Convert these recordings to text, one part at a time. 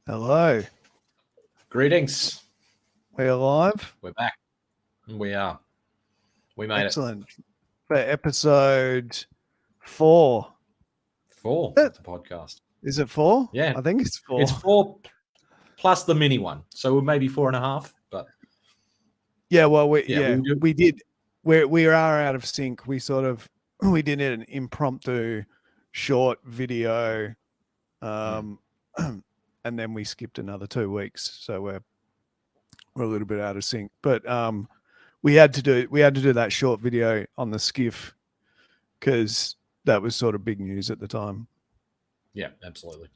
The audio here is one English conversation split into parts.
Hello. Greetings. We're live. We're back. We are. We made Excellent. For episode 4. 4 of the podcast. Is it 4? Yeah. I think it's 4. It's 4 plus the mini one. So maybe 4.5. But yeah, well, we did. We are out of sync. We did an impromptu short video, and then we skipped another 2 weeks. So we're a little bit out of sync. But we had to do that short video on the SCIF because that was sort of big news at the time. Yeah, absolutely.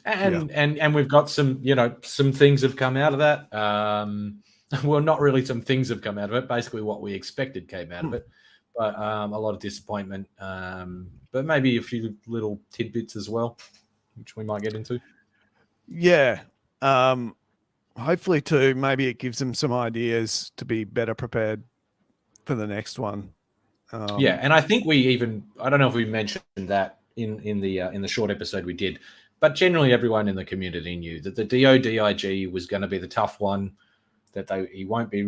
And we've got some things have come out of that. Well, not really some things have come out of it. Basically what we expected came out of it. But a lot of disappointment. But maybe a few little tidbits as well, which we might get into. Yeah. Hopefully too, maybe it gives them some ideas to be better prepared for the next one. And I think I don't know if we mentioned that in the short episode we did, but generally everyone in the community knew that the DODIG was going to be the tough one, that he won't be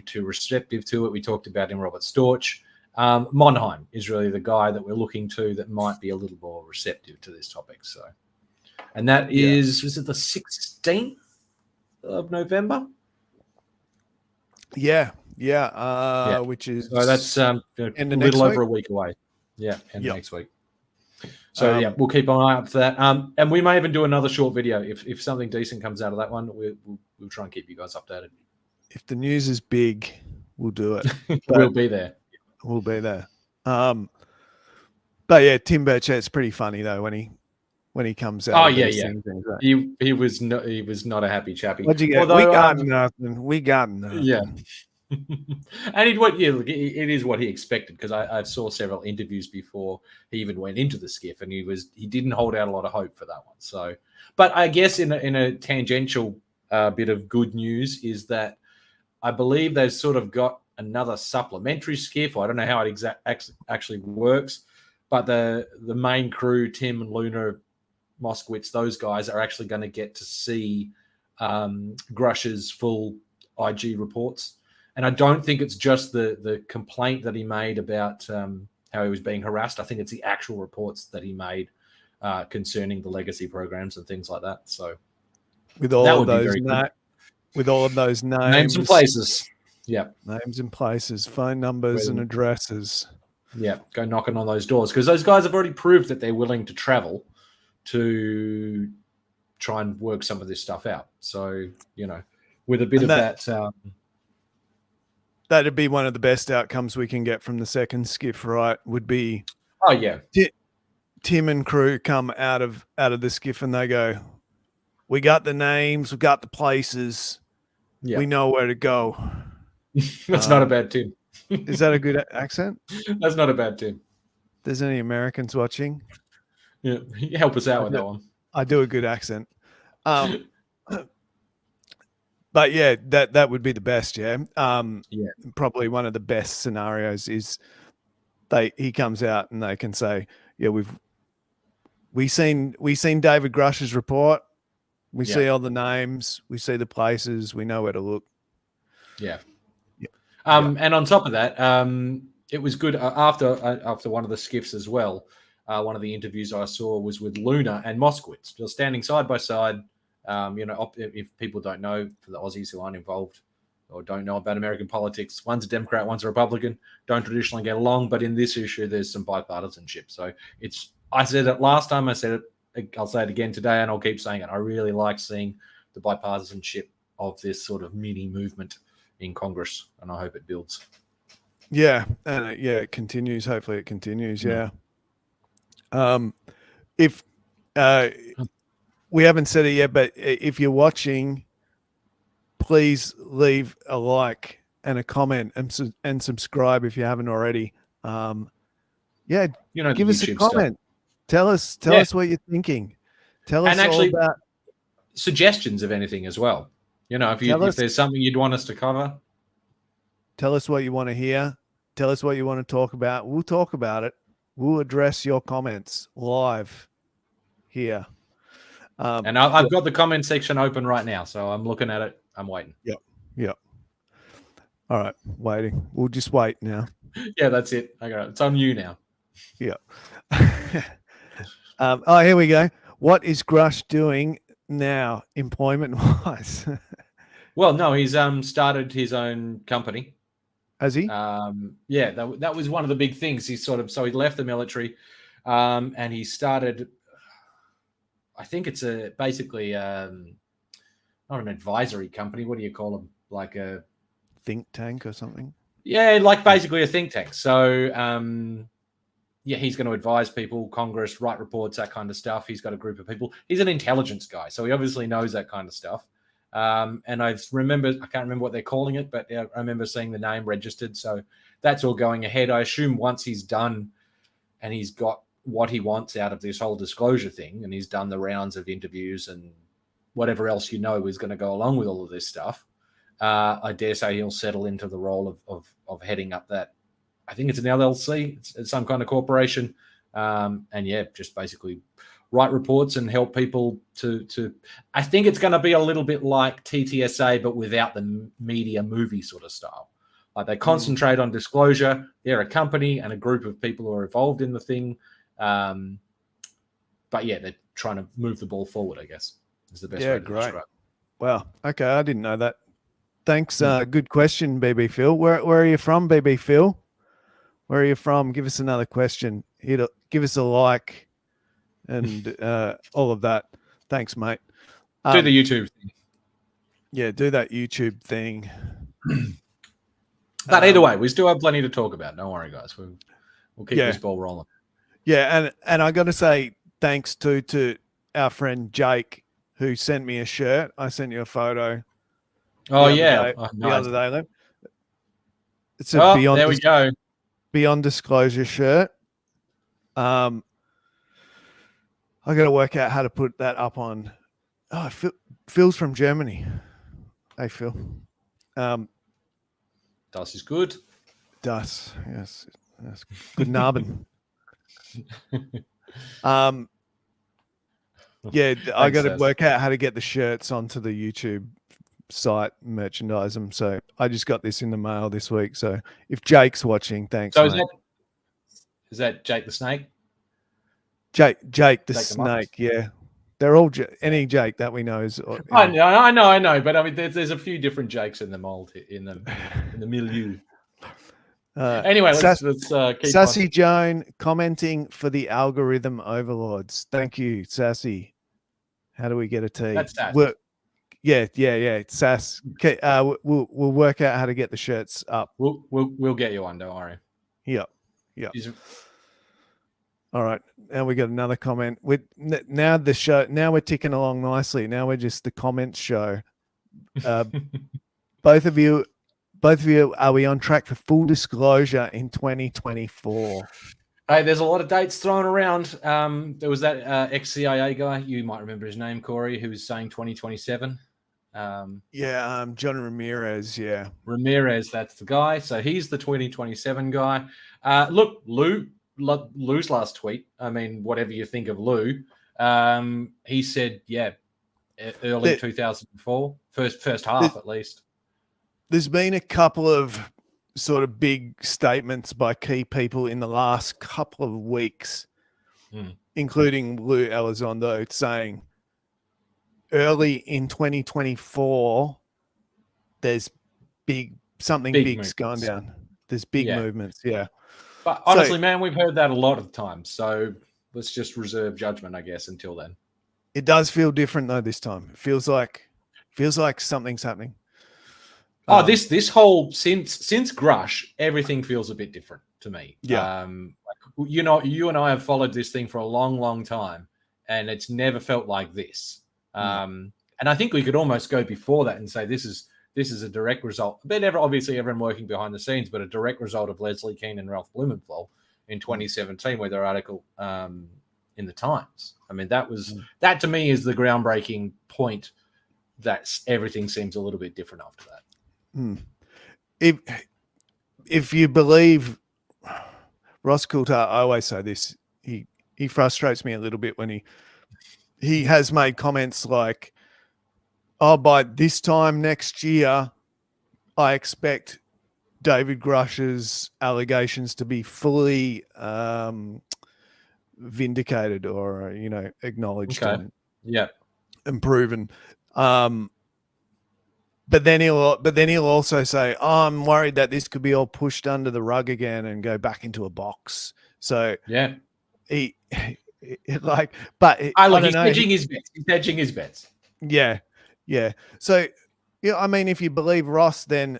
too receptive to it. We talked about in Robert Storch. Monheim is really the guy that we're looking to that might be a little more receptive to this topic. So, and that was it the 16th of November? Which is that's a little over a week away. End of next week. So we'll keep an eye out for that. And we may even do another short video if something decent comes out of that one. We'll try and keep you guys updated. If the news is big, we'll do it. We'll be there. We'll be there. But yeah, Tim Burchett's pretty funny though when he comes out. Oh yeah. He was not a happy chappy. What'd you get? We got nothing. Yeah. And it is what he expected, because I saw several interviews before he even went into the SCIF, and he didn't hold out a lot of hope for that one. So, but I guess in a tangential bit of good news is that I believe they've sort of got another supplementary SCIF. I don't know how it actually works, but the main crew, Tim and Luna, Moskowitz, those guys are actually going to get to see Grush's full IG reports. And I don't think it's just the complaint that he made about how he was being harassed. I think it's the actual reports that he made concerning the legacy programs and things like that. So with all of those names and places. Yeah. Names and places, phone numbers and addresses. Yeah. Go knocking on those doors, because those guys have already proved that they're willing to travel to try and work some of this stuff out. So, with a bit of that that'd be one of the best outcomes we can get from the second SCIF, right? Would be Tim and crew come out of the SCIF and they go, we got the names, we got the places, we know where to go. That's not a bad Tim. Is that a good accent? That's not a bad Tim. There's any Americans watching? Yeah, help us out with that one. I do a good accent. But yeah, that would be the best. Probably one of the best scenarios is he comes out and they can say, we seen David Grush's report, we see all the names, we see the places, we know where to look. And on top of that, it was good after one of the SCIFs as well. One of the interviews I saw was with Luna and Moskowitz. They're standing side by side. If people don't know, for the Aussies who aren't involved or don't know about American politics, one's a Democrat, one's a Republican, don't traditionally get along, but in this issue there's some bipartisanship. So I said it last time, I said it, I'll say it again today, and I'll keep saying it. I really like seeing the bipartisanship of this sort of mini movement in Congress, and I hope it builds. It continues. Hopefully it continues. If we haven't said it yet, but if you're watching, please leave a like and a comment and subscribe if you haven't already. Give us a comment. Stuff. Tell us what you're thinking. Tell us all about suggestions of anything as well. If there's something you'd want us to cover. Tell us what you want to hear. Tell us what you want to talk about. We'll talk about it. We'll address your comments live here. And I've got the comment section open right now, so I'm looking at it. I'm waiting. Yep. All right, waiting. We'll just wait now. Yeah, that's it. I got it. It's on you now. Yeah. Here we go. What is Grush doing now, employment-wise? Well, no, he's started his own company. Has he? Yeah, that was one of the big things. He he left the military, and he started. I think it's basically not an advisory company. What do you call them? Like a think tank or something? Yeah, like basically a think tank. So yeah, he's going to advise people, Congress, write reports, that kind of stuff. He's got a group of people. He's an intelligence guy, so he obviously knows that kind of stuff. And I can't remember what they're calling it, but I remember seeing the name registered. So that's all going ahead. I assume once he's done and he's got what he wants out of this whole disclosure thing, and he's done the rounds of interviews and whatever else is going to go along with all of this stuff, I dare say he'll settle into the role of heading up that. I think it's an LLC, it's some kind of corporation, and yeah, just basically write reports and help people to. I think it's going to be a little bit like TTSA, but without the media movie sort of style. Like they concentrate on disclosure. They're a company and a group of people who are involved in the thing, but yeah, they're trying to move the ball forward, I guess, is the best way to describe it. Wow. Okay, I didn't know that. Thanks. Good question, BB Phil. Where are you from, BB Phil? Where are you from? Give us another question. Give us a like and all of that. Thanks, mate. Do the YouTube thing. Yeah, do that YouTube thing. But either way, we still have plenty to talk about. Don't worry, guys. We'll keep this ball rolling. Yeah, and I got to say thanks to our friend Jake who sent me a shirt. I sent you a photo. Oh yeah, the other day. It's a there we go. Beyond Disclosure shirt. I got to work out how to put that up on. Oh, Phil's from Germany. Hey, Phil. Das is good. Das, yes. That's good Narben. Yeah, I got to work out how to get the shirts onto the YouTube site, merchandise them. So I just got this in the mail this week. So if Jake's watching, thanks. So mate. Is that Jake the Snake? Jake the Snake, yeah. They're all any Jake that we know is. I know, but I mean, there's a few different Jakes in the mold in the milieu. Anyway, let's keep Sassy on. Joan commenting for the algorithm overlords. Thank you, Sassy. How do we get a T? That's Sass. Yeah. Sass. Okay, we'll work out how to get the shirts up. We'll get you one. Don't worry. Yeah. All right. Now we got another comment. Now we're ticking along nicely. Now we're just the comments show. Both of you, are we on track for full disclosure in 2024? Hey, there's a lot of dates thrown around. There was that ex-CIA guy, you might remember his name, Corey, who was saying 2027. John Ramirez, yeah. Ramirez, that's the guy. So he's the 2027 guy. Look, Lou's last tweet, I mean, whatever you think of Lou, he said, early 2004, first half at least. There's been a couple of sort of big statements by key people in the last couple of weeks, including Lou Elizondo, saying early in 2024, there's something big's gone down. There's big movements, yeah. But honestly, man, we've heard that a lot of times. So let's just reserve judgment, I guess, until then. It does feel different though this time. It feels like something's happening. This whole since Grush, everything feels a bit different to me. Yeah. You and I have followed this thing for a long, long time, and it's never felt like this. And I think we could almost go before that and say this is a direct result. But obviously everyone working behind the scenes, but a direct result of Leslie Keane and Ralph Blumenthal in 2017 with their article in the Times. I mean, that to me is the groundbreaking point that everything seems a little bit different after that. If you believe Ross Coulthart, I always say this, he frustrates me a little bit when he has made comments like, "Oh, by this time next year, I expect David Grush's allegations to be fully vindicated or acknowledged and proven." But then he'll also say, "Oh, I'm worried that this could be all pushed under the rug again and go back into a box." So he like, but I don't know. Hedging his bets. He's hedging his bets. Yeah. So, I mean, if you believe Ross, then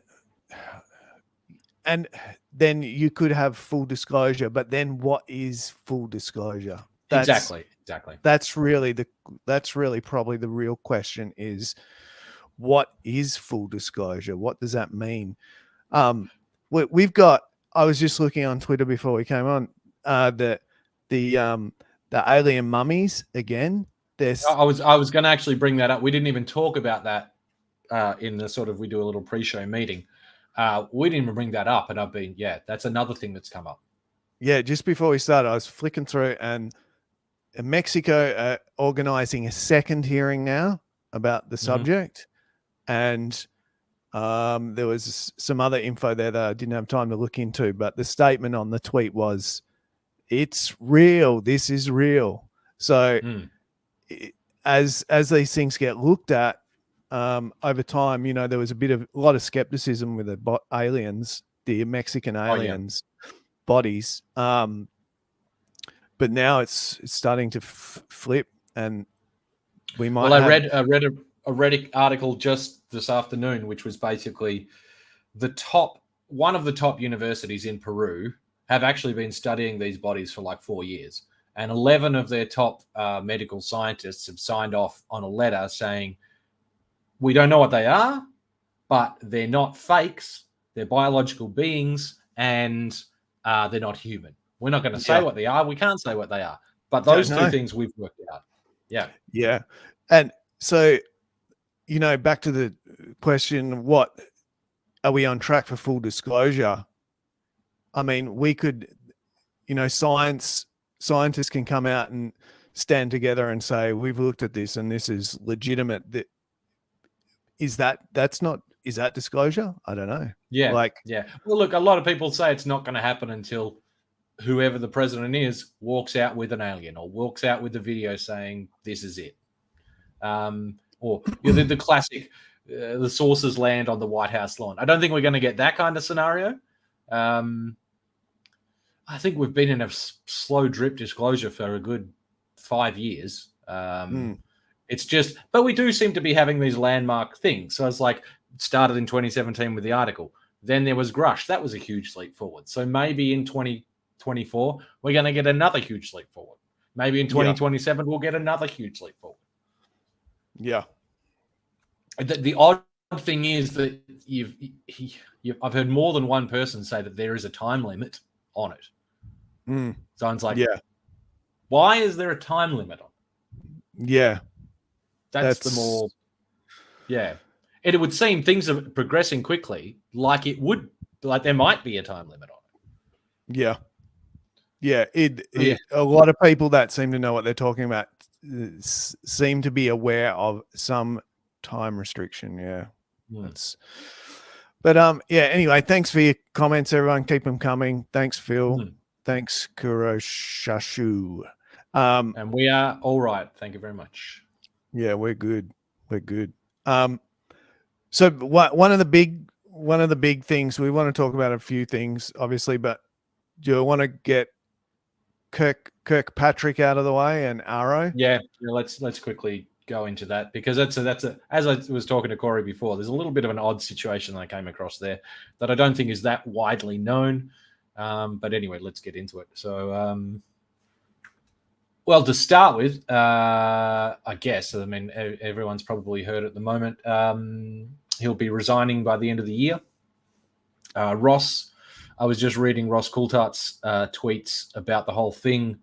you could have full disclosure. But then, what is full disclosure? Exactly. That's really probably the real question: is what is full disclosure? What does that mean? We've got. I was just looking on Twitter before we came on. The alien mummies again. I was going to actually bring that up. We didn't even talk about that in the sort of, we do a little pre-show meeting. We didn't even bring that up, and that's another thing that's come up. Yeah, just before we started, I was flicking through, and Mexico organizing a second hearing now about the subject, and there was some other info there that I didn't have time to look into, but the statement on the tweet was, "It's real. This is real." So as these things get looked at over time, there was a lot of skepticism with the aliens, the Mexican aliens bodies, but now it's starting to flip, and we might. Well, I read a Reddit article just this afternoon, which was basically one of the top universities in Peru have actually been studying these bodies for like 4 years. And 11 of their top medical scientists have signed off on a letter saying, we don't know what they are, but they're not fakes. They're biological beings, and they're not human. We're not going to say what they are. We can't say what they are. But those two things we've worked out. Yeah. Yeah. And so, back to the question, what are we on track for full disclosure? I mean, we could, scientists can come out and stand together and say, we've looked at this and this is legitimate. Is that disclosure? I don't know. Yeah. Well, look, a lot of people say it's not going to happen until whoever the president is walks out with an alien or walks out with a video saying this is it. Or the classic, the sources land on the White House lawn. I don't think we're going to get that kind of scenario. I think we've been in a slow drip disclosure for a good 5 years. It's just, but we do seem to be having these landmark things. So it's like, it started in 2017 with the article. Then there was Grush. That was a huge leap forward. So maybe in 2024, we're going to get another huge leap forward. Maybe in 2027, we'll get another huge leap forward. Yeah. The odd thing is that I've heard more than one person say that there is a time limit on it. So it's like, why is there a time limit on it? Yeah. That's the more, and it would seem things are progressing quickly, like there might be a time limit on it. Yeah. A lot of people that seem to know what they're talking about seem to be aware of some time restriction. Anyway, thanks for your comments, everyone. Keep them coming. Thanks, Phil. Thanks, Kuroshashu. And we are all right. Thank you very much. Yeah, we're good. So one of the big things, we want to talk about a few things, obviously, but do you want to get Kirkpatrick out of the way and AARO? Yeah, let's quickly go into that, because that's as I was talking to Corey before, there's a little bit of an odd situation that I came across there that I don't think is that widely known. But anyway, let's get into it. So, well, to start with, I guess, I mean, everyone's probably heard at the moment, he'll be resigning by the end of the year. Ross, I was just reading Ross Coulthart's tweets about the whole thing,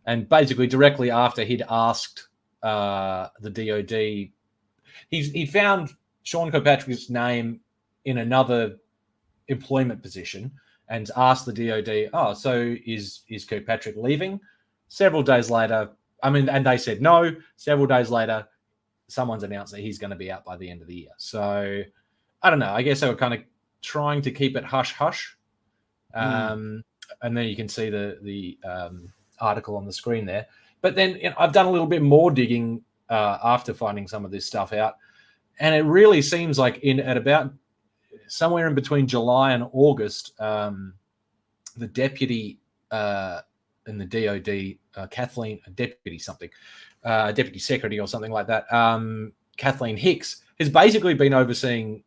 and basically directly after he'd asked the DOD, he found Sean Kirkpatrick's name in another employment position and asked the DOD, so is Kirkpatrick leaving? Several days later, I mean, and they said no. Several days later, someone's announced that he's going to be out by the end of the year. So I don't know. I guess they were kind of trying to keep it hush hush. And then you can see the article on the screen there. But then I've done a little bit more digging after finding some of this stuff out, and it really seems like at about somewhere in between July and August, the deputy in the DOD, Kathleen, deputy secretary or something like that, Kathleen Hicks, has basically been overseeing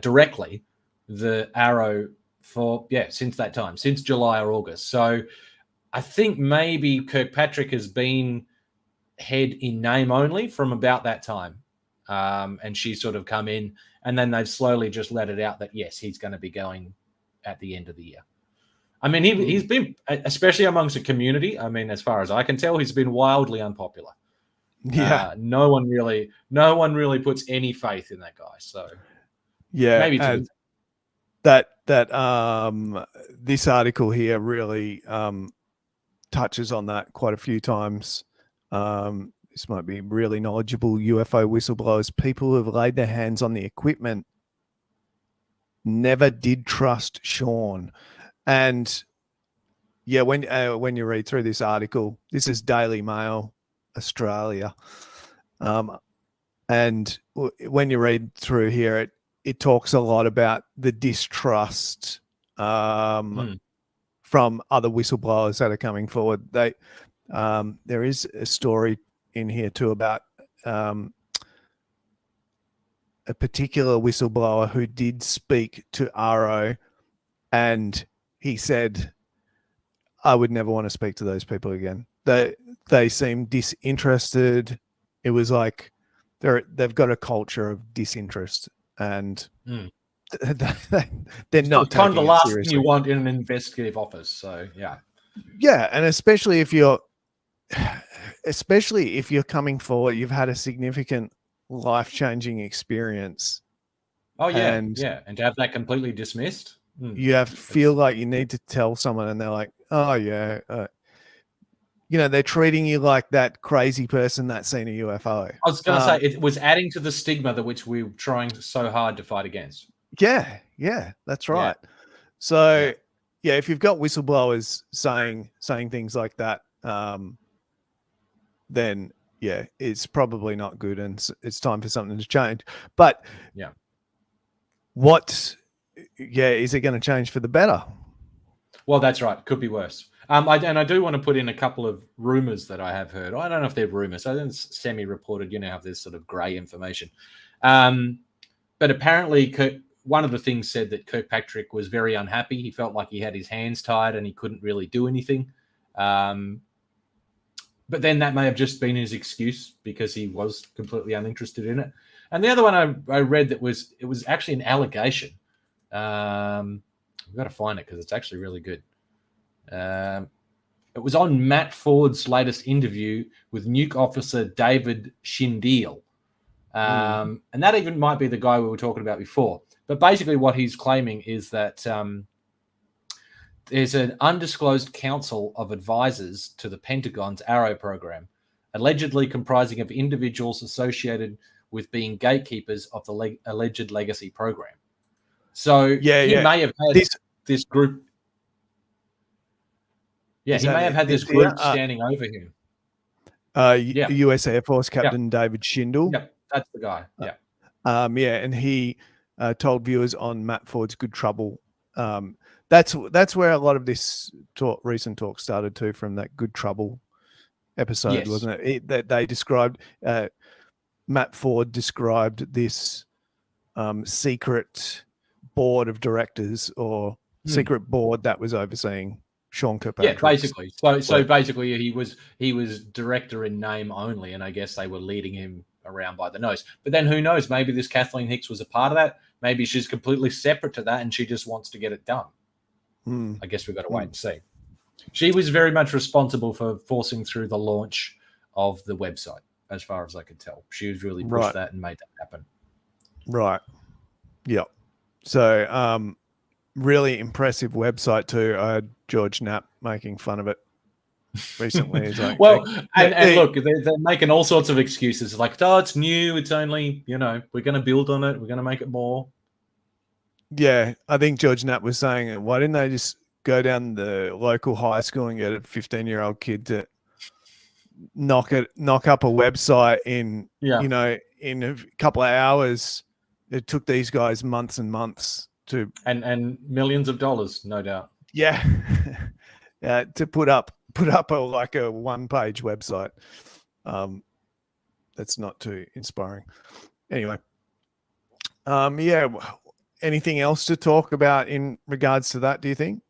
directly the AARO since that time, since July or August. So I think maybe Kirkpatrick has been head in name only from about that time. And she's sort of come in, and then they've slowly just let it out that, yes, he's going to be going at the end of the year. I mean, he's been, especially amongst the community, I mean, as far as I can tell, he's been wildly unpopular. Yeah. No one really puts any faith in that guy. So yeah, maybe this article here really touches on that quite a few times. This might be really knowledgeable UFO whistleblowers. People who have laid their hands on the equipment never did trust Sean. And yeah, when you read through this article, this is Daily Mail, Australia. And when you read through here, it talks a lot about the distrust from other whistleblowers that are coming forward. There is a story in here too about a particular whistleblower who did speak to AARO, and he said, I would never want to speak to those people again. They seem disinterested. It was like they've got a culture of disinterest, and they're not kind of the last seriously. thing you want in an investigative office. So yeah, and especially if you're coming forward, you've had a significant life-changing experience. Oh yeah, and to have that completely dismissed. You feel like you need to tell someone, and they're like, oh yeah, they're treating you like that crazy person that's seen a UFO. I was going to say, it was adding to the stigma that which we were trying so hard to fight against. Yeah, that's right. So if you've got whistleblowers saying things like that, then it's probably not good, and it's time for something to change. But is it going to change for the better? Well, that's right. Could be worse. I do want to put in a couple of rumors that I have heard. I don't know if they're rumors. I think it's semi-reported. How there's sort of grey information. But apparently, one of the things said that Kirkpatrick was very unhappy. He felt like he had his hands tied and he couldn't really do anything. But then that may have just been his excuse because he was completely uninterested in it. And the other one I read it was actually an allegation. We've got to find it because it's actually really good. It was on Matt Ford's latest interview with Nuke Officer David Schindeel. And that even might be the guy we were talking about before. But basically what he's claiming is that there's an undisclosed council of advisors to the Pentagon's AARO program, allegedly comprising of individuals associated with being gatekeepers of the alleged legacy program. So he may have had this group. Yeah, he may have had this group standing over him. US Air Force Captain David Schindeel. Yep, that's the guy. Yeah. And he told viewers on Matt Ford's Good Trouble. That's where a lot of this recent talk started too, from that Good Trouble episode, wasn't it? That they described, Matt Ford described this secret board of directors or secret board that was overseeing Sean Kirkpatrick. Yeah, basically. So basically he was director in name only, and I guess they were leading him around by the nose. But then who knows? Maybe this Kathleen Hicks was a part of that. Maybe she's completely separate to that and she just wants to get it done. I guess we've got to wait and see. She was very much responsible for forcing through the launch of the website, as far as I could tell. She was really pushed that and made that happen. Right. Yep. So really impressive website too. I had George Knapp making fun of it. recently. He's like, well, and look, they're making all sorts of excuses, like, oh, it's new, it's only, we're going to build on it, we're going to make it more. Yeah, I think George Knapp was saying, why didn't they just go down the local high school and get a 15-year-old kid to knock up a website in in a couple of hours? It took these guys months and months to and millions of dollars, no doubt. Yeah, to put up a one-page website. That's not too inspiring. Anyway, yeah. Anything else to talk about in regards to that? Do you think?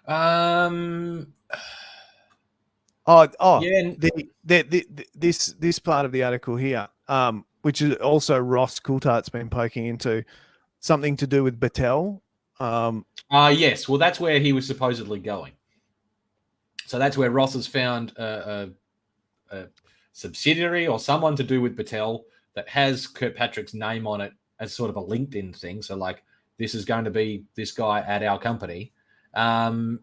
Yeah. This part of the article here, which is also Ross Coulthart's been poking into, something to do with Battelle. Yes. Well, that's where he was supposedly going. So that's where Ross has found a subsidiary or someone to do with Battelle that has Kirkpatrick's name on it as sort of a LinkedIn thing. So like, this is going to be this guy at our company. And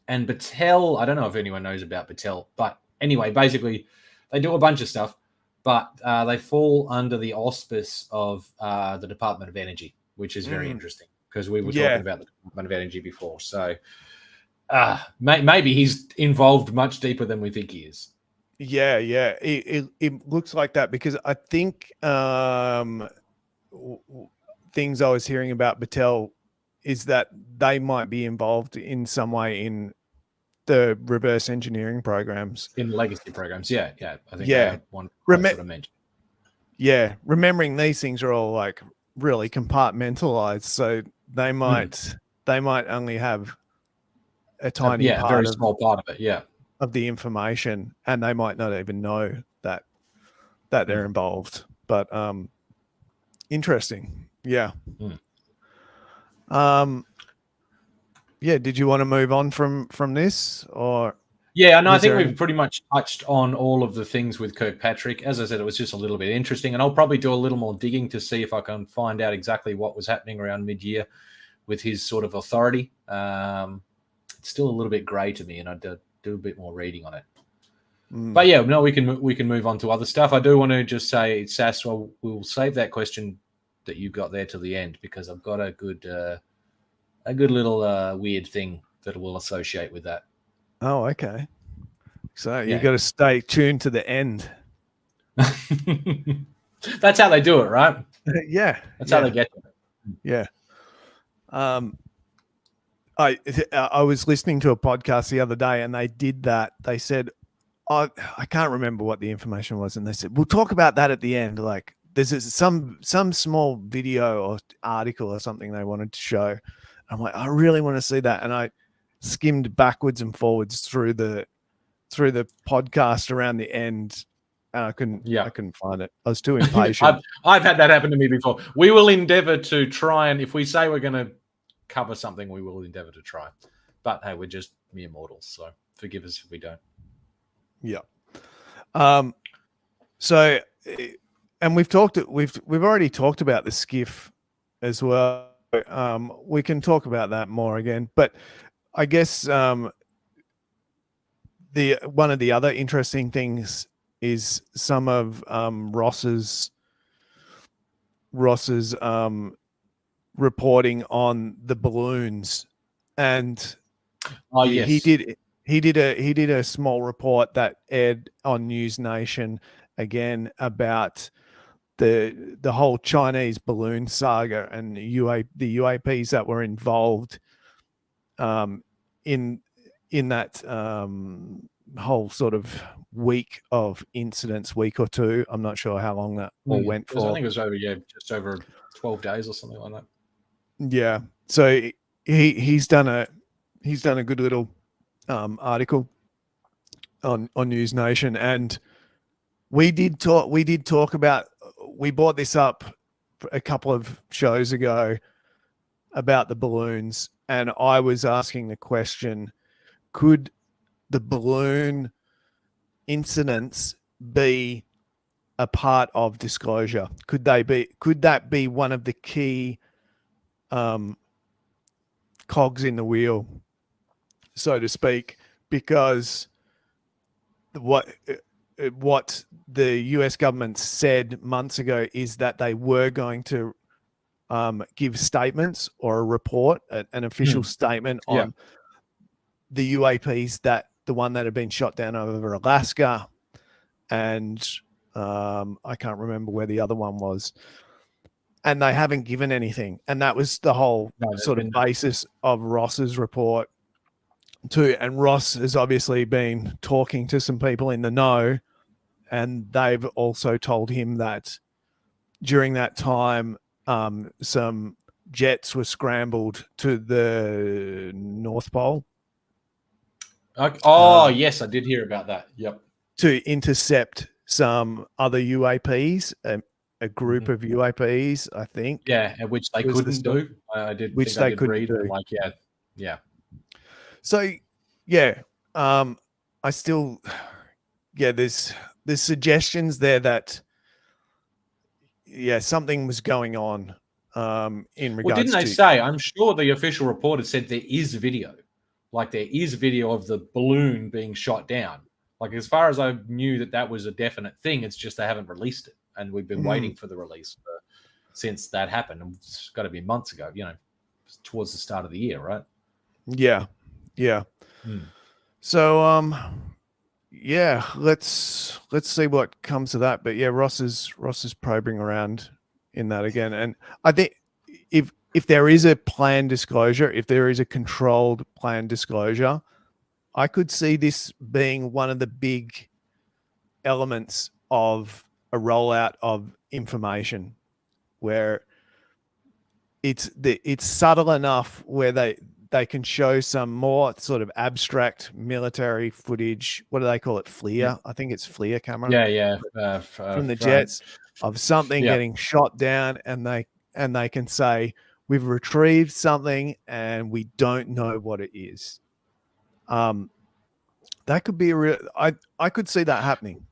Battelle, I don't know if anyone knows about Battelle, but anyway, basically they do a bunch of stuff, but they fall under the auspice of the Department of Energy, which is very interesting because we were talking about the Department of Energy before. So maybe he's involved much deeper than we think he is. Yeah. It looks like that because I think things I was hearing about Battelle is that they might be involved in some way in the reverse engineering programs, in legacy programs. Yeah. I think I had one sort of mentioned. Yeah, remembering these things are all like really compartmentalized, so they might only have a tiny part, very small part of it, of the information, and they might not even know that they're involved. But interesting, yeah. Yeah, did you want to move on from this, or? Yeah, no, I think we've pretty much touched on all of the things with Kirkpatrick. As I said, it was just a little bit interesting, and I'll probably do a little more digging to see if I can find out exactly what was happening around mid-year with his sort of authority. It's still a little bit grey to me, and I'd do a bit more reading on it. But yeah, no, we can move on to other stuff. I do want to just say, Sass, we'll save that question that you got there to the end because I've got a good little weird thing that will associate with that. Oh, okay. So you got to stay tuned to the end. That's how they do it, right? Yeah. That's how they get it. Yeah. I was listening to a podcast the other day and they did that. They said, I can't remember what the information was. And they said, we'll talk about that at the end. Like there's some small video or article or something they wanted to show. I'm like, I really want to see that. And I skimmed backwards and forwards through the podcast around the end. And I couldn't find it. I was too impatient. I've had that happen to me before. We will endeavor to try, and if we say we're going to cover something, we will endeavor to try. But hey, we're just mere mortals, so forgive us if we don't. Yeah. So, and we've already talked about the SCIF as well. We can talk about that more again, but I guess one of the other interesting things is some of Ross's reporting on the balloons, and yes, he did a small report that aired on News Nation again about the whole Chinese balloon saga and the UAPs that were involved in that whole sort of week of incidents, week or two. I'm not sure how long that all went for. I think it was just over 12 days or something like that. Yeah. So he's done a good little article on News Nation, and we did talk about. We brought this up a couple of shows ago about the balloons, and I was asking the question: could the balloon incidents be a part of disclosure? Could that be one of the key cogs in the wheel, so to speak? Because what the US government said months ago is that they were going to give statements or a report, an official statement on the UAPs, that the one that had been shot down over Alaska, and I can't remember where the other one was. And they haven't given anything. And that was the whole sort of basis of Ross's report too. And Ross has obviously been talking to some people in the know, and they've also told him that during that time, some jets were scrambled to the North Pole. Yes, I did hear about that. Yep. To intercept some other UAPs, a group of UAPs, I think. Yeah, which they couldn't do. I did. Which they couldn't read. Do. Like, yeah. So, yeah, I still, there's suggestions there that, something was going on in regards. Well, didn't they say? I'm sure the official report had said there is video. Like, there is video of the balloon being shot down. Like, as far as I knew, that was a definite thing. It's just they haven't released it, and we've been waiting for the release since that happened. It's got to be months ago, towards the start of the year, right? Yeah. So, let's see what comes of that. But Ross is probing around in that again, and I think if there is a planned disclosure, if there is a controlled planned disclosure, I could see this being one of the big elements of a rollout of information, where it's subtle enough where they can show some more sort of abstract military footage. What do they call it? FLIR? I think it's FLIR camera. Yeah. From the jets of something getting shot down, and they can say, we've retrieved something and we don't know what it is. That could be a real. I could see that happening.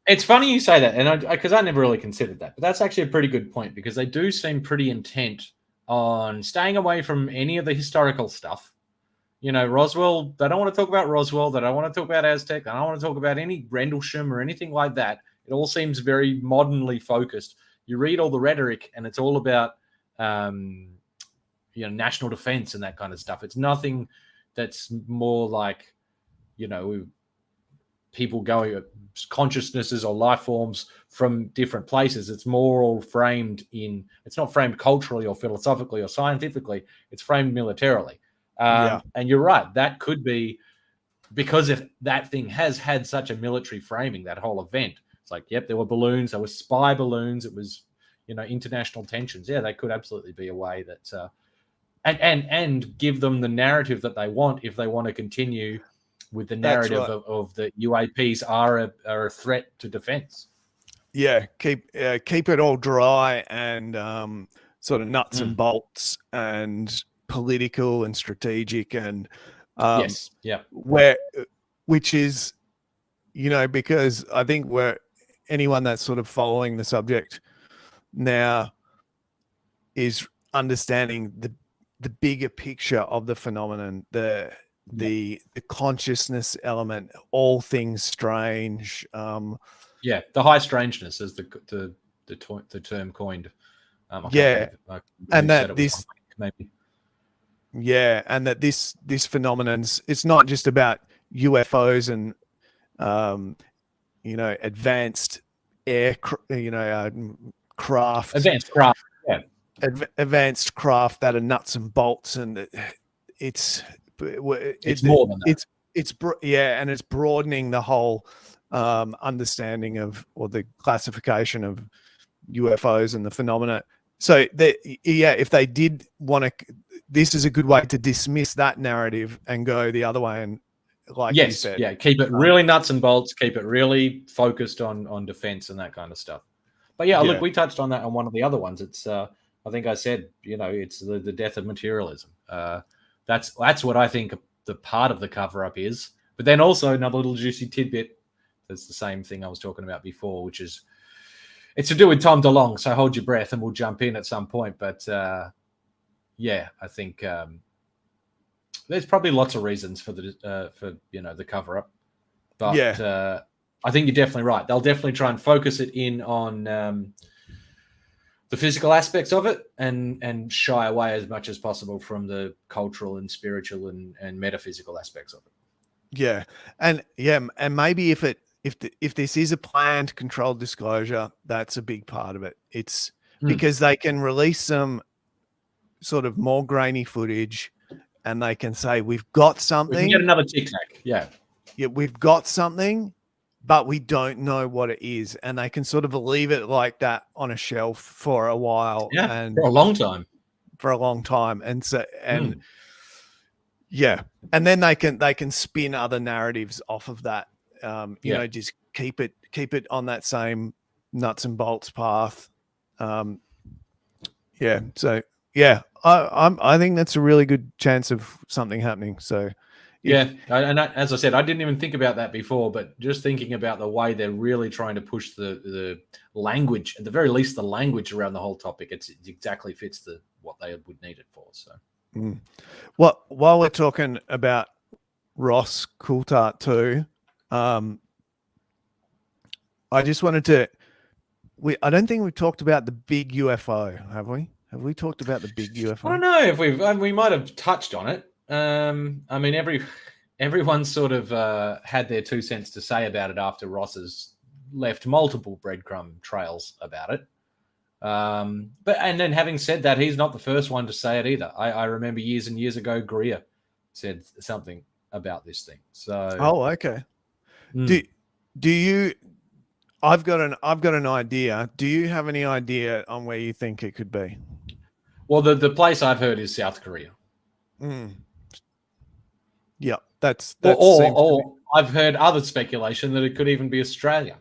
It's funny you say that, and because I never really considered that, but that's actually a pretty good point, because they do seem pretty intent on staying away from any of the historical stuff. Roswell. They don't want to talk about Roswell. They don't want to talk about Aztec. They don't want to talk about any Rendlesham or anything like that. It all seems very modernly focused. You read all the rhetoric, and it's all about national defense and that kind of stuff. It's nothing that's more like, people going, consciousnesses or life forms from different places. It's more all framed in, it's not framed culturally or philosophically or scientifically. It's framed militarily. And you're right. That could be because if that thing has had such a military framing, that whole event. It's like, there were balloons, there were spy balloons. It was, international tensions. Yeah, they could absolutely be a way that, and give them the narrative that they want if they want to continue with the narrative of the UAPs are a threat to defense. Yeah, keep it all dry and sort of nuts and bolts and political and strategic and which is, because I think anyone that's sort of following the subject now is understanding the bigger picture of the phenomenon, the consciousness element, all things strange. The high strangeness is the term coined. And that this maybe. And that this phenomenon's, it's not just about UFOs and advanced craft. Advanced craft that are nuts and bolts, and it's more than that. And it's broadening the whole understanding of, or the classification of UFOs and the phenomena. So if they did want to, this is a good way to dismiss that narrative and go the other way. And you said, keep it really nuts and bolts, keep it really focused on defense and that kind of stuff. But look, we touched on that on one of the other ones. It's I think I said, it's the death of materialism. That's what I think the part of the cover-up is. But then also another little juicy tidbit, that's the same thing I was talking about before, which is, it's to do with Tom DeLonge, so hold your breath and we'll jump in at some point. But I think there's probably lots of reasons for the cover-up. But I think you're definitely right. They'll definitely try and focus it in on the physical aspects of it and shy away as much as possible from the cultural and spiritual and metaphysical aspects of it. Yeah. And maybe if this is a planned controlled disclosure, that's a big part of it. It's because they can release some sort of more grainy footage and they can say, we've got something. We can get another Tic Tac. Yeah. Yeah, we've got something, but we don't know what it is. And they can sort of leave it like that on a shelf for a while. Yeah, and for a long time. And so, yeah. And then they can spin other narratives off of that. You know, just keep it on that same nuts and bolts path. Yeah. So I think that's a really good chance of something happening. So as I said, I didn't even think about that before, but just thinking about the way they're really trying to push the language, at the very least, the language around the whole topic, it exactly fits what they would need it for. So, while we're talking about Ross Coulthart too, I just wanted to. I don't think we've talked about the big UFO, have we? Have we talked about the big UFO? I don't know if we might have touched on it. I mean, everyone sort of had their 2 cents to say about it after Ross has left multiple breadcrumb trails about it. And then having said that, he's not the first one to say it either. I remember years and years ago, Greer said something about this thing. So okay. Do you? I've got an idea. Do you have any idea on where you think it could be? Well, the place I've heard is South Korea. Yeah, that's or I've heard other speculation that it could even be Australia.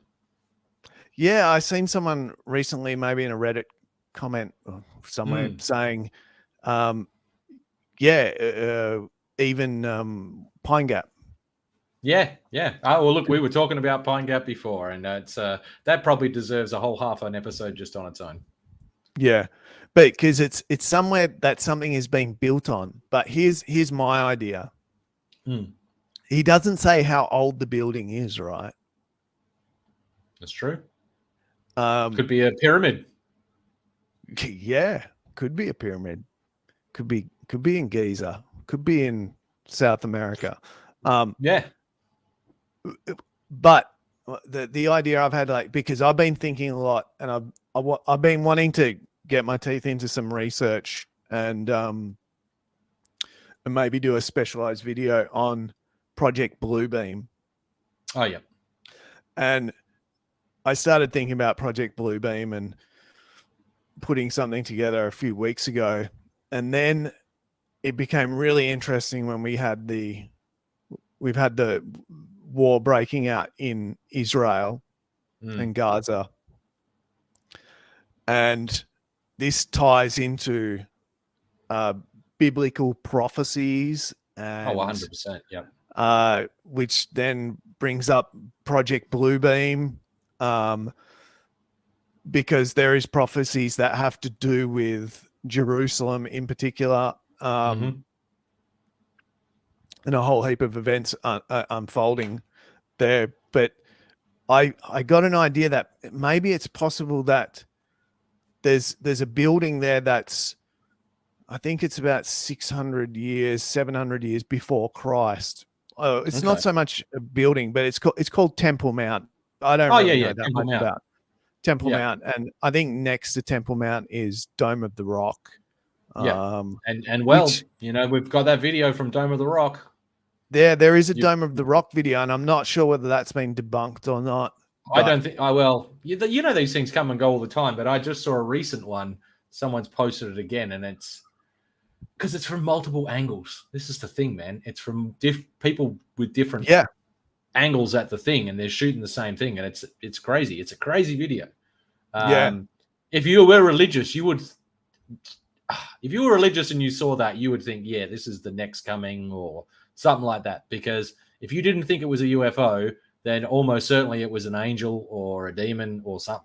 Yeah, I seen someone recently, maybe in a Reddit comment or somewhere, saying, even Pine Gap. Yeah. Oh, well, look, we were talking about Pine Gap before, and it's that probably deserves a whole half an episode just on its own. Yeah, but because it's somewhere that something is being built on. But here's my idea. He doesn't say how old the building is, right? That's true. Could be a pyramid. Yeah, could be a pyramid. Could be in Giza. Could be in South America. But the idea I've had, like, because I've been thinking a lot, and I've been wanting to get my teeth into some research and maybe do a specialized video on Project Bluebeam. Oh yeah. And I started thinking about Project Bluebeam and putting something together a few weeks ago, and then it became really interesting when we've had the war breaking out in Israel and Gaza. And this ties into biblical prophecies and 100%, yeah. Which then brings up Project Bluebeam, because there is prophecies that have to do with Jerusalem in particular, and a whole heap of events unfolding there. But I got an idea that maybe it's possible that there's a building there that's, I think it's about 600 years, 700 years before Christ. It's not so much a building, but it's called Temple Mount. I don't know that much about Temple Mount, and I think next to Temple Mount is Dome of the Rock. Which, we've got that video from Dome of the Rock. There is a Dome of the Rock video, and I'm not sure whether that's been debunked or not. I don't think. These things come and go all the time, but I just saw a recent one. Someone's posted it again, and it's because it's from multiple angles. This is the thing, man. It's from people with different angles at the thing, and they're shooting the same thing, and it's crazy. It's a crazy video. If you were religious, you would. If you were religious and you saw that, you would think, yeah, this is the next coming or something like that. Because if you didn't think it was a UFO, then almost certainly it was an angel or a demon or something.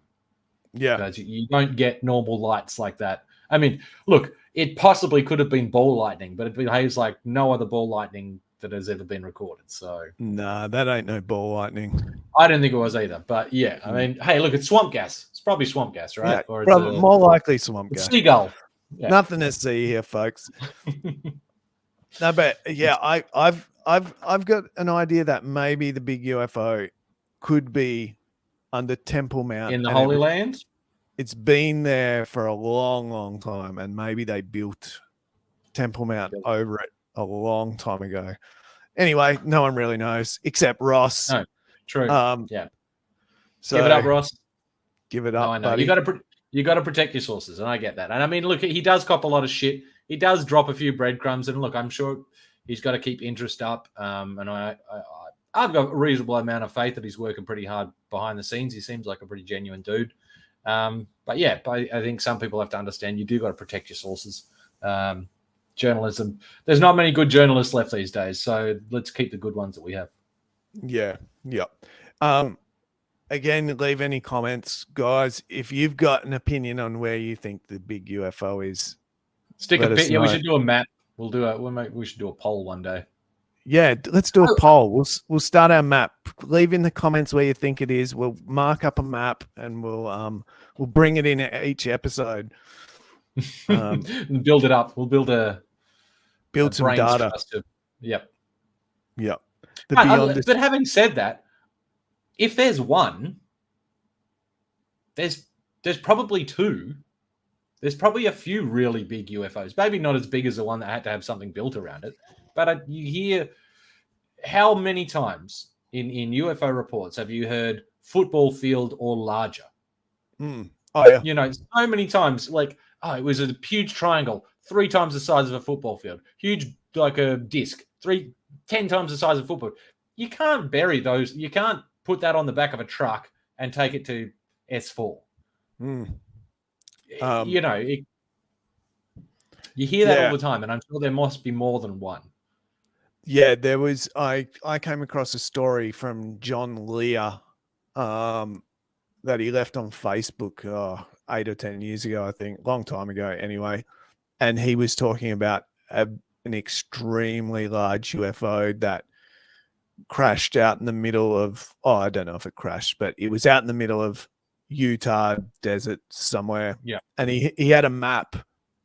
Yeah. Because you don't get normal lights like that. I mean, look, it possibly could have been ball lightning, but it behaves like no other ball lightning that has ever been recorded. So nah, that ain't no ball lightning. I don't think it was either. But yeah, I mean, hey, look, it's swamp gas. It's probably swamp gas, right? Yeah, Or it's probably more likely swamp gas. Seagull. Yeah. Nothing to see here, folks. No, but yeah, I've got an idea that maybe the big UFO could be under Temple Mount in the Holy Land. It's been there for a long, long time, and maybe they built Temple Mount over it a long time ago. Anyway, no one really knows except Ross. No, true. Yeah. So give it up, Ross. Give it up. No, I know. Buddy. You got to protect your sources, and I get that. And I mean, look, he does cop a lot of shit. He does drop a few breadcrumbs, and look, I'm sure he's got to keep interest up. And I've got a reasonable amount of faith that he's working pretty hard behind the scenes. He seems like a pretty genuine dude. But yeah, I think some people have to understand you do got to protect your sources. Journalism, there's not many good journalists left these days, so let's keep the good ones that we have. Yeah. Again, leave any comments, guys. If you've got an opinion on where you think the big UFO is, stick a bit. Yeah, we should do a map. We should do a poll one day. Yeah, let's do a poll. We'll start our map. Leave in the comments where you think it is. We'll mark up a map and we'll bring it in each episode. Build it up. We'll build some data. Yep. But having said that, if there's one, there's probably two. There's probably a few really big UFOs. Maybe not as big as the one that had to have something built around it. But you hear how many times in UFO reports have you heard football field or larger? Oh, yeah. You know, so many times, like, it was a huge triangle, 3 times the size of a football field. Huge, like a disc, 10 times the size of football. You can't bury those. You can't put that on the back of a truck and take it to S4. You know, you hear that all the time, and I'm sure there must be more than one. Yeah, there was. I came across a story from John Lear that he left on Facebook 8 or 10 years ago, I think, long time ago anyway. And he was talking about an extremely large UFO that crashed out in the middle of, I don't know if it crashed, but it was out in the middle of Utah desert somewhere. Yeah. And he had a map,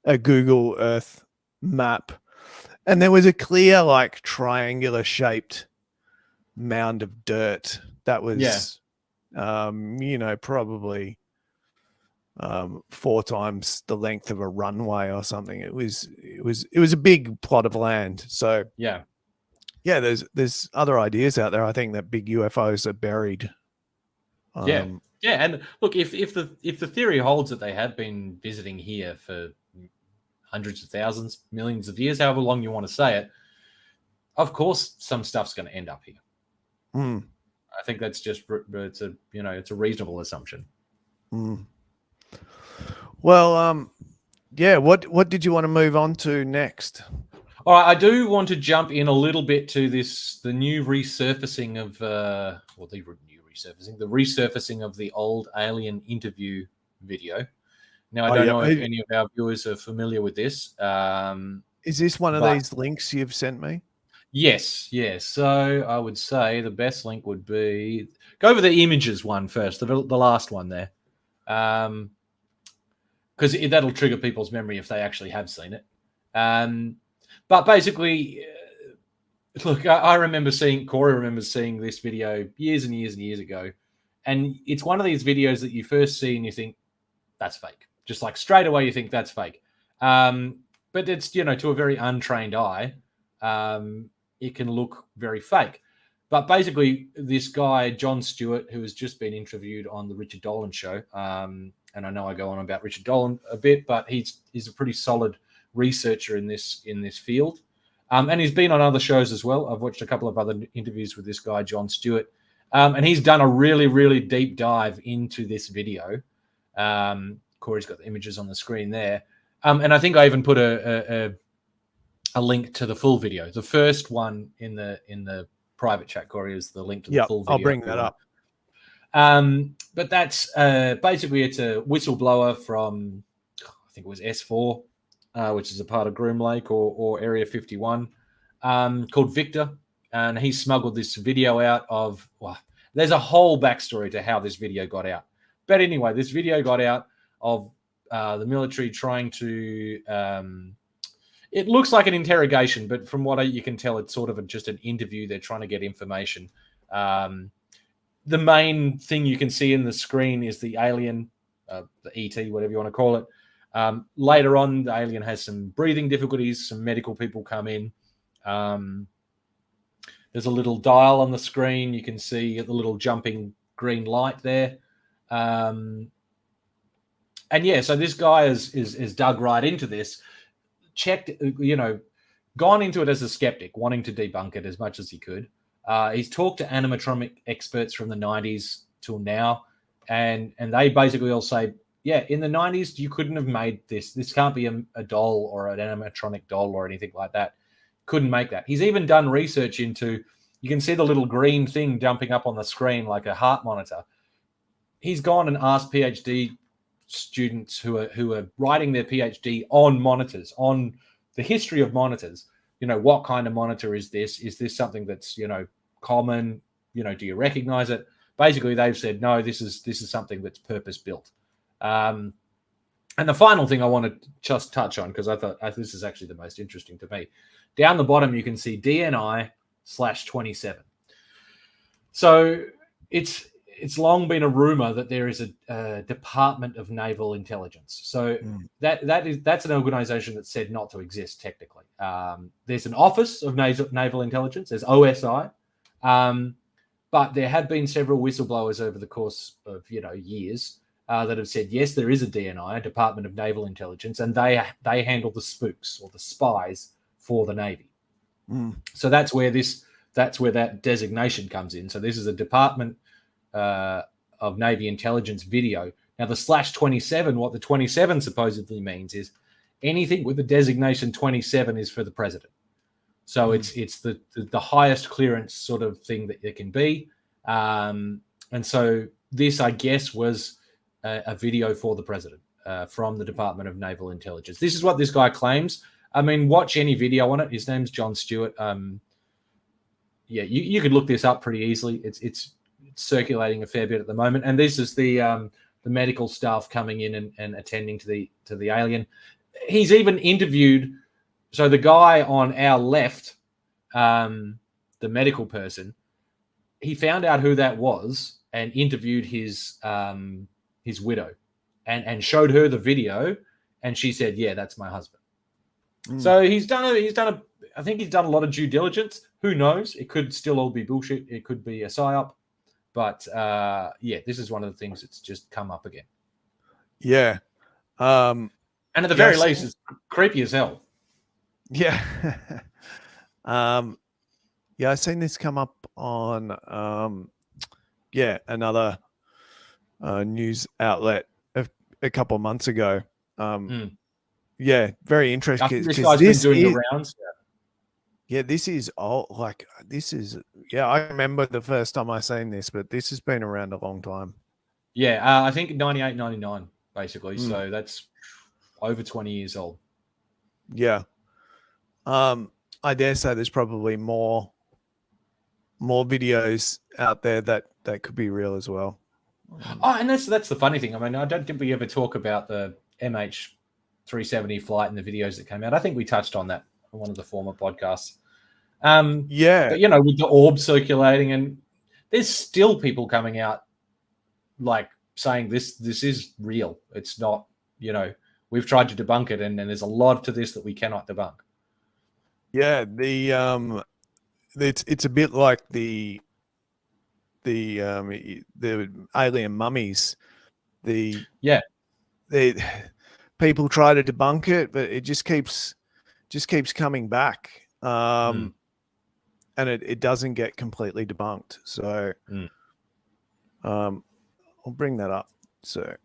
a Google Earth map. And there was a clear, like, triangular shaped mound of dirt that was, you know, probably 4 times the length of a runway or something. It was a big plot of land. So yeah, there's other ideas out there. I think that big UFOs are buried. Yeah, and look, if the theory holds that they have been visiting here for hundreds of thousands, millions of years, however long you want to say it, of course some stuff's going to end up here. I think that's just it's a reasonable assumption. Well, yeah. What did you want to move on to next? All right, I do want to jump in a little bit to the new resurfacing of the resurfacing of the old alien interview video. Now, I don't know if any of our viewers are familiar with this. Is this one of these links you've sent me? Yes. So I would say the best link would be go over the images one first, the last one there, because that'll trigger people's memory if they actually have seen it. But basically, look, I remember Corey remembers seeing this video years and years and years ago, and it's one of these videos that you first see and you think that's fake. Just like straight away you think that's fake. But it's, to a very untrained eye, it can look very fake. But basically, this guy, Jon Stewart, who has just been interviewed on the Richard Dolan show, and I know I go on about Richard Dolan a bit, but he's a pretty solid researcher in this field. And he's been on other shows as well. I've watched a couple of other interviews with this guy, Jon Stewart. And he's done a really, really deep dive into this video. Corey's got the images on the screen there. And I think I even put a link to the full video. The first one in the private chat, Corey, is the link to the full video. I'll bring that up. But that's basically it's a whistleblower from, I think it was S4, which is a part of Groom Lake or Area 51. called Victor, and he smuggled this video out of. Well, there's a whole backstory to how this video got out. But anyway, this video got out of the military trying to. It looks like an interrogation, but from what you can tell, it's sort of just an interview. They're trying to get information. The main thing you can see in the screen is the alien, the ET, whatever you want to call it. Later on, the alien has some breathing difficulties. Some medical people come in. There's a little dial on the screen. You can see the little jumping green light there. And yeah, so this guy is dug right into this, checked, gone into it as a skeptic, wanting to debunk it as much as he could. He's talked to animatronic experts from the 90s till now, and they basically all say, yeah, in the 90s, you couldn't have made this. This can't be a doll or an animatronic doll or anything like that. Couldn't make that. He's even done research into, you can see the little green thing dumping up on the screen like a heart monitor. He's gone and asked PhD students who are writing their PhD on monitors, on the history of monitors. What kind of monitor is this? Is this something that's, common? Do you recognize it? Basically, they've said, no, this is something that's purpose built. And the final thing I want to just touch on, because I thought this is actually the most interesting to me. Down the bottom, you can see DNI/27. So it's long been a rumor that there is a Department of Naval Intelligence. So that's an organization that's said not to exist technically. There's an Office of Naval Intelligence. There's OSI. But there have been several whistleblowers over the course of years that have said, yes, there is a DNI, a Department of Naval Intelligence, and they handle the spooks or the spies for the Navy. So that's where that designation comes in. So this is a Department of Navy Intelligence video. Now the /27, what the 27 supposedly means is anything with the designation 27 is for the president. So it's the highest clearance sort of thing that it can be. And so this, I guess, was a video for the president from the Department of Naval Intelligence. This is what this guy claims. I mean, watch any video on it. His name's John Stewart. You could look this up pretty easily. It's circulating a fair bit at the moment. And this is the medical staff coming in and attending to the alien. He's even interviewed. So the guy on our left, the medical person, he found out who that was and interviewed his widow and showed her the video, and she said, yeah, that's my husband. So I think he's done a lot of due diligence. Who knows? It could still all be bullshit. It could be a psyop. But this is one of the things that's just come up again. Yeah. And at the very least, it's creepy as hell. Yeah. I've seen this come up on another news outlet a couple of months ago. Yeah, very interesting. This guy's been doing the rounds. Yeah, this is all I remember the first time I seen this, but this has been around a long time. Yeah, I think 98, 99, basically. So that's over 20 years old. Yeah. I dare say there's probably more videos out there that could be real as well. Oh, and that's the funny thing. I mean, I don't think we ever talk about the MH370 flight and the videos that came out. I think we touched on that on one of the former podcasts. But with the orb circulating, and there's still people coming out like saying this is real. It's not, we've tried to debunk it, and there's a lot to this that we cannot debunk. Yeah, it's a bit like the alien mummies. People try to debunk it, but it just keeps coming back. And it doesn't get completely debunked. So I'll bring that up. So,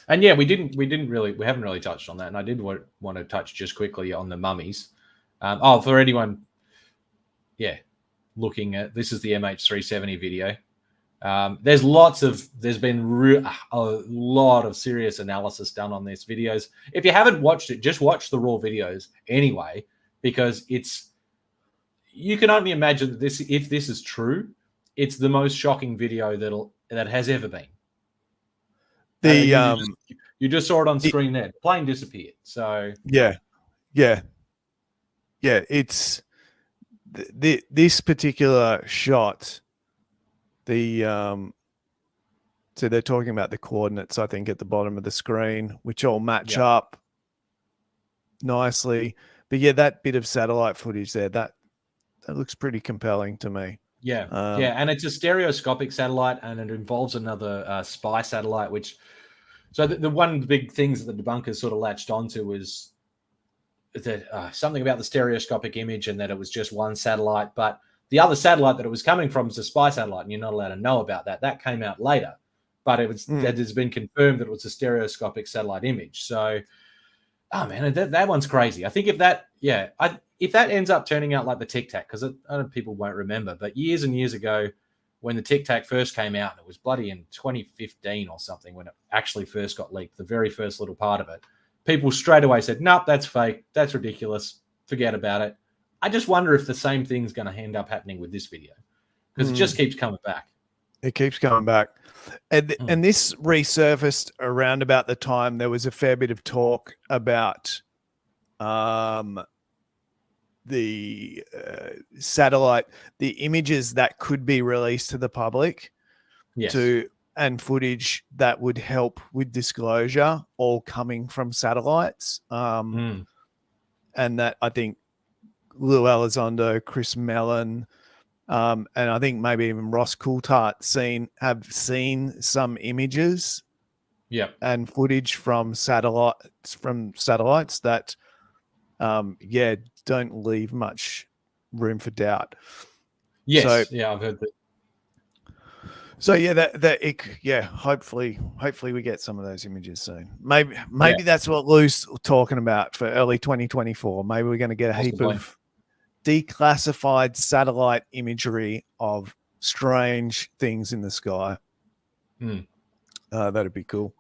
and yeah, we haven't really touched on that. And I did want to touch just quickly on the mummies. For anyone, looking at, this is the MH370 video. There's been a lot of serious analysis done on these videos. If you haven't watched it, just watch the raw videos anyway, because it's you can only imagine that if this is true, it's the most shocking video that has ever been. You just saw it on screen there. Plane disappeared. So yeah. It's this particular shot. So they're talking about the coordinates, I think, at the bottom of the screen, which all match up nicely. But yeah, that bit of satellite footage there, that looks pretty compelling to me. Yeah, and it's a stereoscopic satellite, and it involves another spy satellite. So the one of the big things that the debunkers sort of latched onto was that something about the stereoscopic image, and that it was just one satellite, but the other satellite that it was coming from is a spy satellite, and you're not allowed to know about that. That came out later, but that has been confirmed that it was a stereoscopic satellite image. So, oh man, that one's crazy. I think if that ends up turning out like the Tic Tac, because I know people won't remember, but years and years ago, when the Tic Tac first came out, and it was bloody in 2015 or something when it actually first got leaked, the very first little part of it, people straight away said, nope, that's fake. That's ridiculous. Forget about it. I just wonder if the same thing's going to end up happening with this video, because it just keeps coming back. It keeps coming back. And this resurfaced around about the time there was a fair bit of talk about the satellite, the images that could be released to the public, and footage that would help with disclosure, all coming from satellites. And that, I think, Lou Elizondo, Chris Mellon, and I think maybe even Ross Coulthart have seen some images and footage from satellites that don't leave much room for doubt. I've heard that. So hopefully we get some of those images soon. Maybe that's what Lou's talking about for early 2024. Maybe we're going to get a heap of declassified satellite imagery of strange things in the sky. That'd be cool.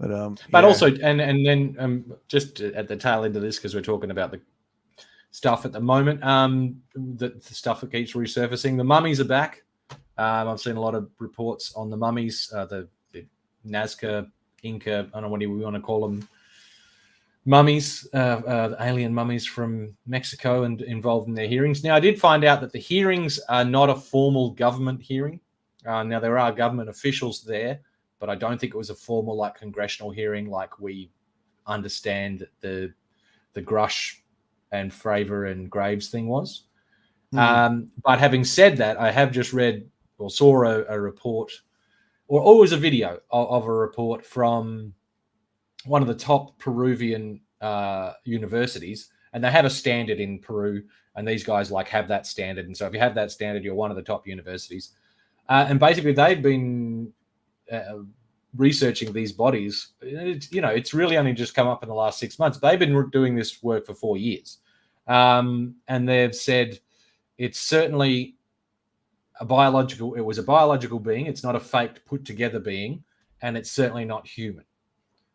But also, and then just at the tail end of this, because we're talking about the stuff at the moment, the stuff that keeps resurfacing. The mummies are back. I've seen a lot of reports on the mummies, the Nazca, Inca, I don't know what we want to call them, mummies, the alien mummies from Mexico, and involved in their hearings. Now, I did find out that the hearings are not a formal government hearing. Now, there are government officials there, but I don't think it was a formal, like, congressional hearing like we understand the Grush and Fravor and Graves thing was. But having said that, I have just read or saw a report, or it was a video of a report from one of the top Peruvian universities, and they have a standard in Peru, and these guys have that standard. And so if you have that standard, you're one of the top universities. And basically they've been researching these bodies. It's really only just come up in the last 6 months. They've been doing this work for 4 years. And they've said it's certainly it was a biological being. It's not a faked, put together being, and it's certainly not human.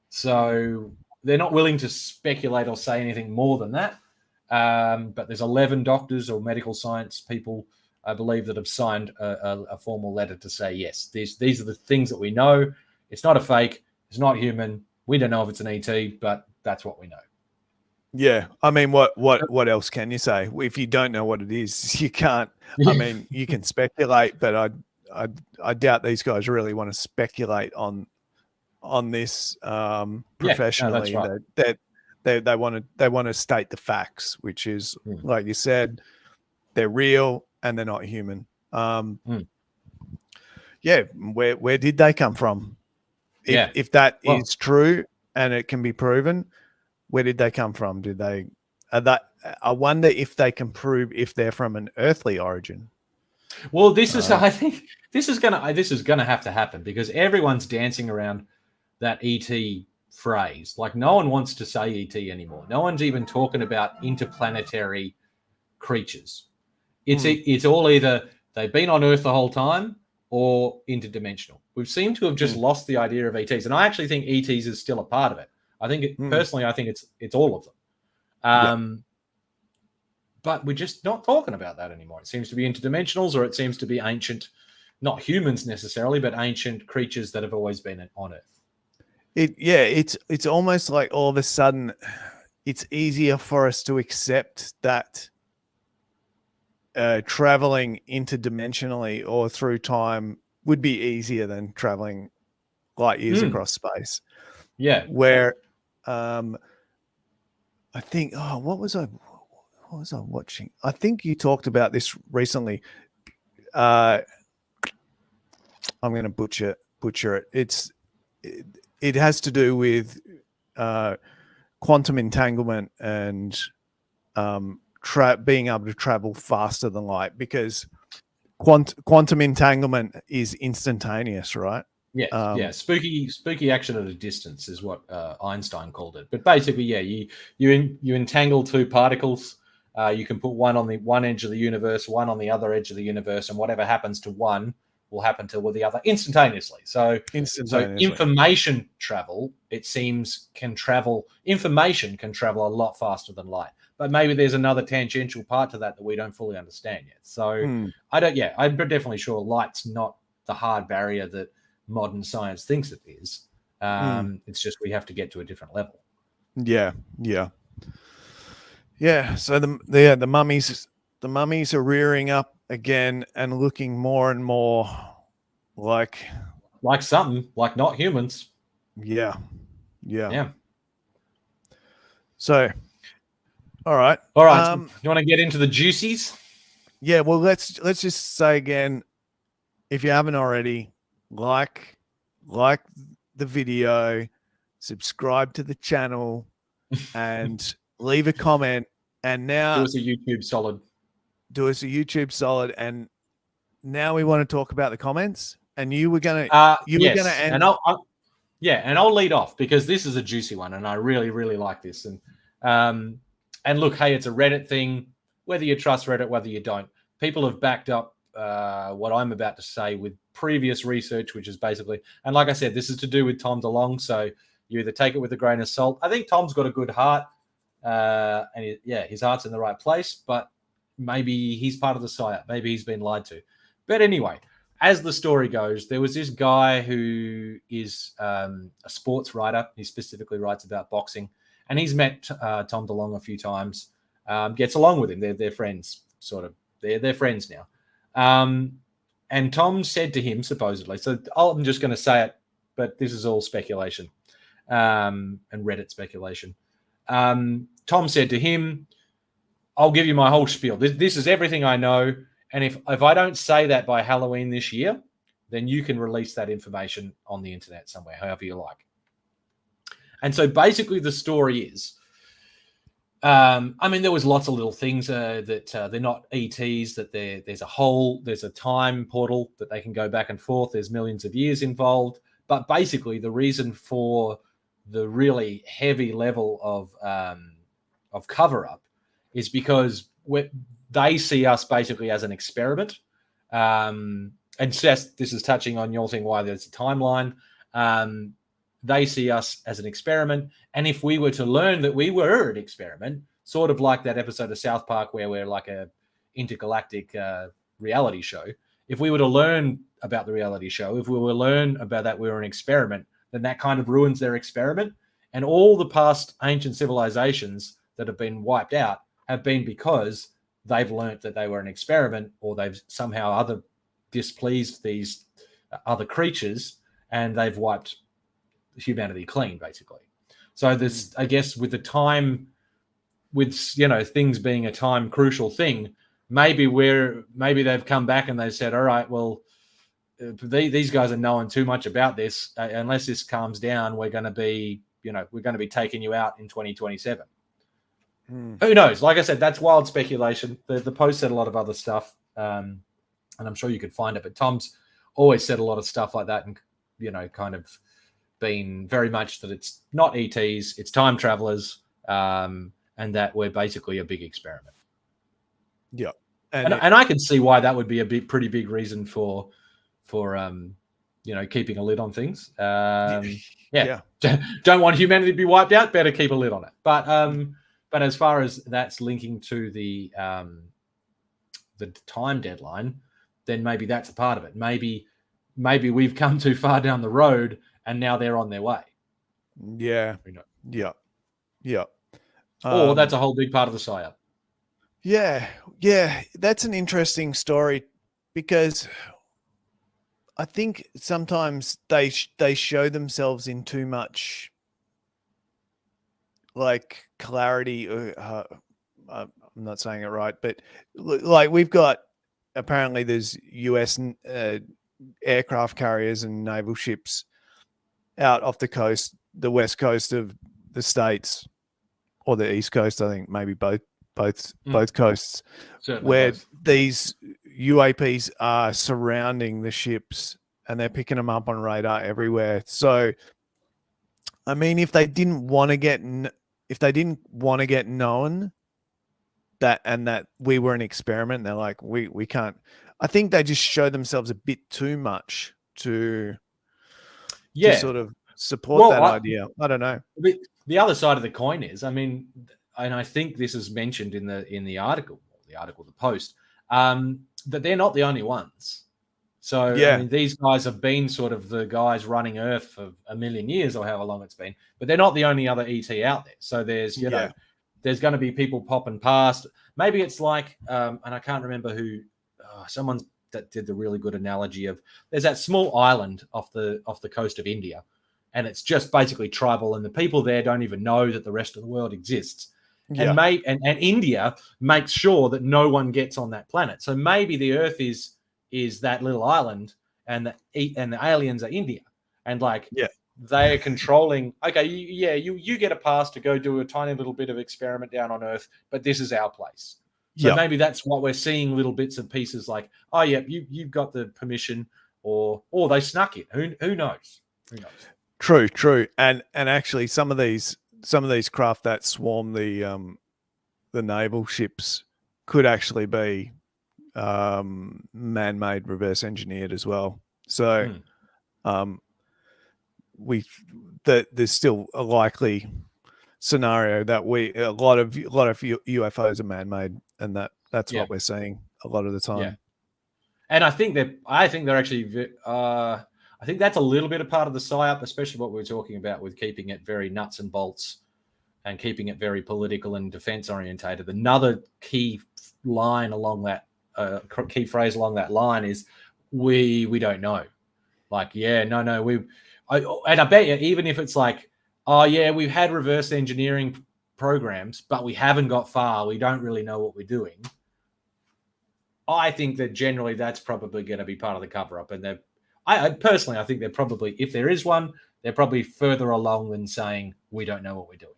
So they're not willing to speculate or say anything more than that. But there's 11 doctors or medical science people, I believe, that have signed a formal letter to say, yes, these are the things that we know. It's not a fake. It's not human. We don't know if it's an ET, but that's what we know. Yeah, I mean, what else can you say? If you don't know what it is, you can't. I mean, you can speculate, but I doubt these guys really want to speculate on this professionally. Yeah, no, that's right. They want to state the facts, which is, like you said, they're real and they're not human. Yeah, where did they come from? If that is true and it can be proven, where did they come from? I wonder if they can prove if they're from an earthly origin. Well, I think this is gonna have to happen, because everyone's dancing around that ET phrase. Like, no one wants to say ET anymore. No one's even talking about interplanetary creatures. It's all either they've been on Earth the whole time or interdimensional. We seem to have just lost the idea of ETs, and I actually think ETs is still a part of it. I think personally, I think it's all of them. but we're just not talking about that anymore. It seems to be interdimensionals, or it seems to be ancient, not humans necessarily, but ancient creatures that have always been on Earth. It's almost like all of a sudden it's easier for us to accept that traveling interdimensionally or through time would be easier than traveling light years across space. Yeah. Where I think, what was I watching? I think you talked about this recently. I'm going to butcher it. It has to do with quantum entanglement and being able to travel faster than light, because quantum entanglement is instantaneous, right? Yeah, spooky action at a distance is what Einstein called it. But basically, yeah, you entangle two particles. You can put one on the one edge of the universe, one on the other edge of the universe, and whatever happens to one will happen to the other instantaneously. So information travel, it seems, information can travel a lot faster than light. But maybe there's another tangential part to that we don't fully understand yet. So I'm definitely sure light's not the hard barrier that modern science thinks it is. It's just we have to get to a different level. Yeah. So the mummies are rearing up again and looking more and more like something, like not humans. Yeah. So, all right. You want to get into the juicies? Yeah. Well, let's just say again, if you haven't already, like the video, subscribe to the channel, and leave a comment. And now do us a YouTube solid. And now we want to talk about the comments. And you were gonna end. And I'll lead off because this is a juicy one, and I really, really like this. And look, hey, it's a Reddit thing. Whether you trust Reddit, whether you don't, people have backed up what I'm about to say with previous research, which is basically, and like I said, this is to do with Tom DeLonge, so you either take it with a grain of salt. I think Tom's got a good heart, and his heart's in the right place, but maybe he's part of the psyop. Maybe he's been lied to. But anyway, as the story goes, there was this guy who is a sports writer. He specifically writes about boxing, and he's met Tom DeLonge a few times, gets along with him. They're friends, sort of. They're friends now. And Tom said to him, supposedly, so I'm just going to say it, but this is all speculation and Reddit speculation. Tom said to him, I'll give you my whole spiel. This is everything I know. And if I don't say that by Halloween this year, then you can release that information on the internet somewhere, however you like. And so basically the story is, there was lots of little things that they're not ETs, that there's a time portal that they can go back and forth. There's millions of years involved. But basically the reason for the really heavy level of cover-up is because they see us basically as an experiment. And Seth, this is touching on your thing, why there's a timeline. They see us as an experiment. And if we were to learn that we were an experiment, sort of like that episode of South Park where we're like a intergalactic reality show, if we were to learn about the reality show, if we were to learn about that we were an experiment, then that kind of ruins their experiment. And all the past ancient civilizations that have been wiped out have been because they've learned that they were an experiment, or they've somehow displeased these other creatures, and they've wiped humanity clean, basically. So this, I guess, with the time, with things being a time crucial thing, maybe they've come back and they said, all right, well, these guys are knowing too much about this. Unless this calms down, we're going to be taking you out in 2027. Who knows? Like I said, that's wild speculation. The post said a lot of other stuff, and I'm sure you could find it. But Tom's always said a lot of stuff like that, and kind of been very much that it's not ETs, it's time travelers, and that we're basically a big experiment. Yeah, and I can see why that would be a pretty big reason for keeping a lid on things. Don't want humanity to be wiped out. Better keep a lid on it. But But as far as that's linking to the time deadline, then maybe that's a part of it. Maybe we've come too far down the road and now they're on their way. Yeah. Yeah. Or that's a whole big part of the PSYOP. Yeah. That's an interesting story, because I think sometimes they show themselves in too much like clarity. I'm not saying it right, but like we've got, apparently there's US aircraft carriers and naval ships out off the coast, the west coast of the States, or the east coast, I think maybe both coasts, certainly where both. These UAPs are surrounding the ships and they're picking them up on radar everywhere. So, I mean, if they didn't want to get known that we were an experiment, they're like, we can't. I think they just show themselves a bit too much to sort of support that idea. I don't know. The other side of the coin is, I mean, and I think this is mentioned in the article, the post, that they're not the only ones. So I mean, these guys have been sort of the guys running Earth for 1 million years or however long it's been, but they're not the only other ET out there. So there's know, there's going to be people popping past. Maybe it's like, and I can't remember who, someone that did the really good analogy of, there's that small island off the coast of India, and it's just basically tribal, and the people there don't even know that the rest of the world exists. And India makes sure that no one gets on that planet. So maybe the Earth is that little island, and the aliens are India, and they are controlling. Okay, you get a pass to go do a tiny little bit of experiment down on Earth, but this is our place. So maybe that's what we're seeing, little bits and pieces like, oh yeah, you've got the permission, or they snuck it. Who knows? Who knows? True, and actually some of these craft that swarm the naval ships could actually be man-made, reverse engineered as well. So there's still a likely scenario that a lot of UFOs are man-made, and that's what we're seeing a lot of the time. Yeah. And I think they're actually I think that's a little bit of part of the PSYOP, especially what we were talking about with keeping it very nuts and bolts and keeping it very political and defense orientated. Another key line along that key phrase along that line is we don't know. Like, and I bet you, even if it's like, oh yeah, we've had reverse engineering programs, but we haven't got far, we don't really know what we're doing. I think that generally that's probably going to be part of the cover-up. And I personally, I think they're probably, if there is one, they're probably further along than saying we don't know what we're doing.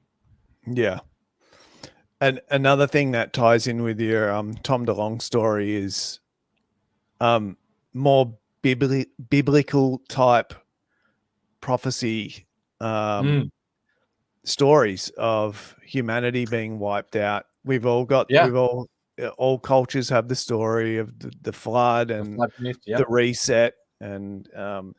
Yeah. And another thing that ties in with your Tom DeLonge story is more biblical type prophecy stories of humanity being wiped out. We've all got all cultures have the story of the flood and the reset, and and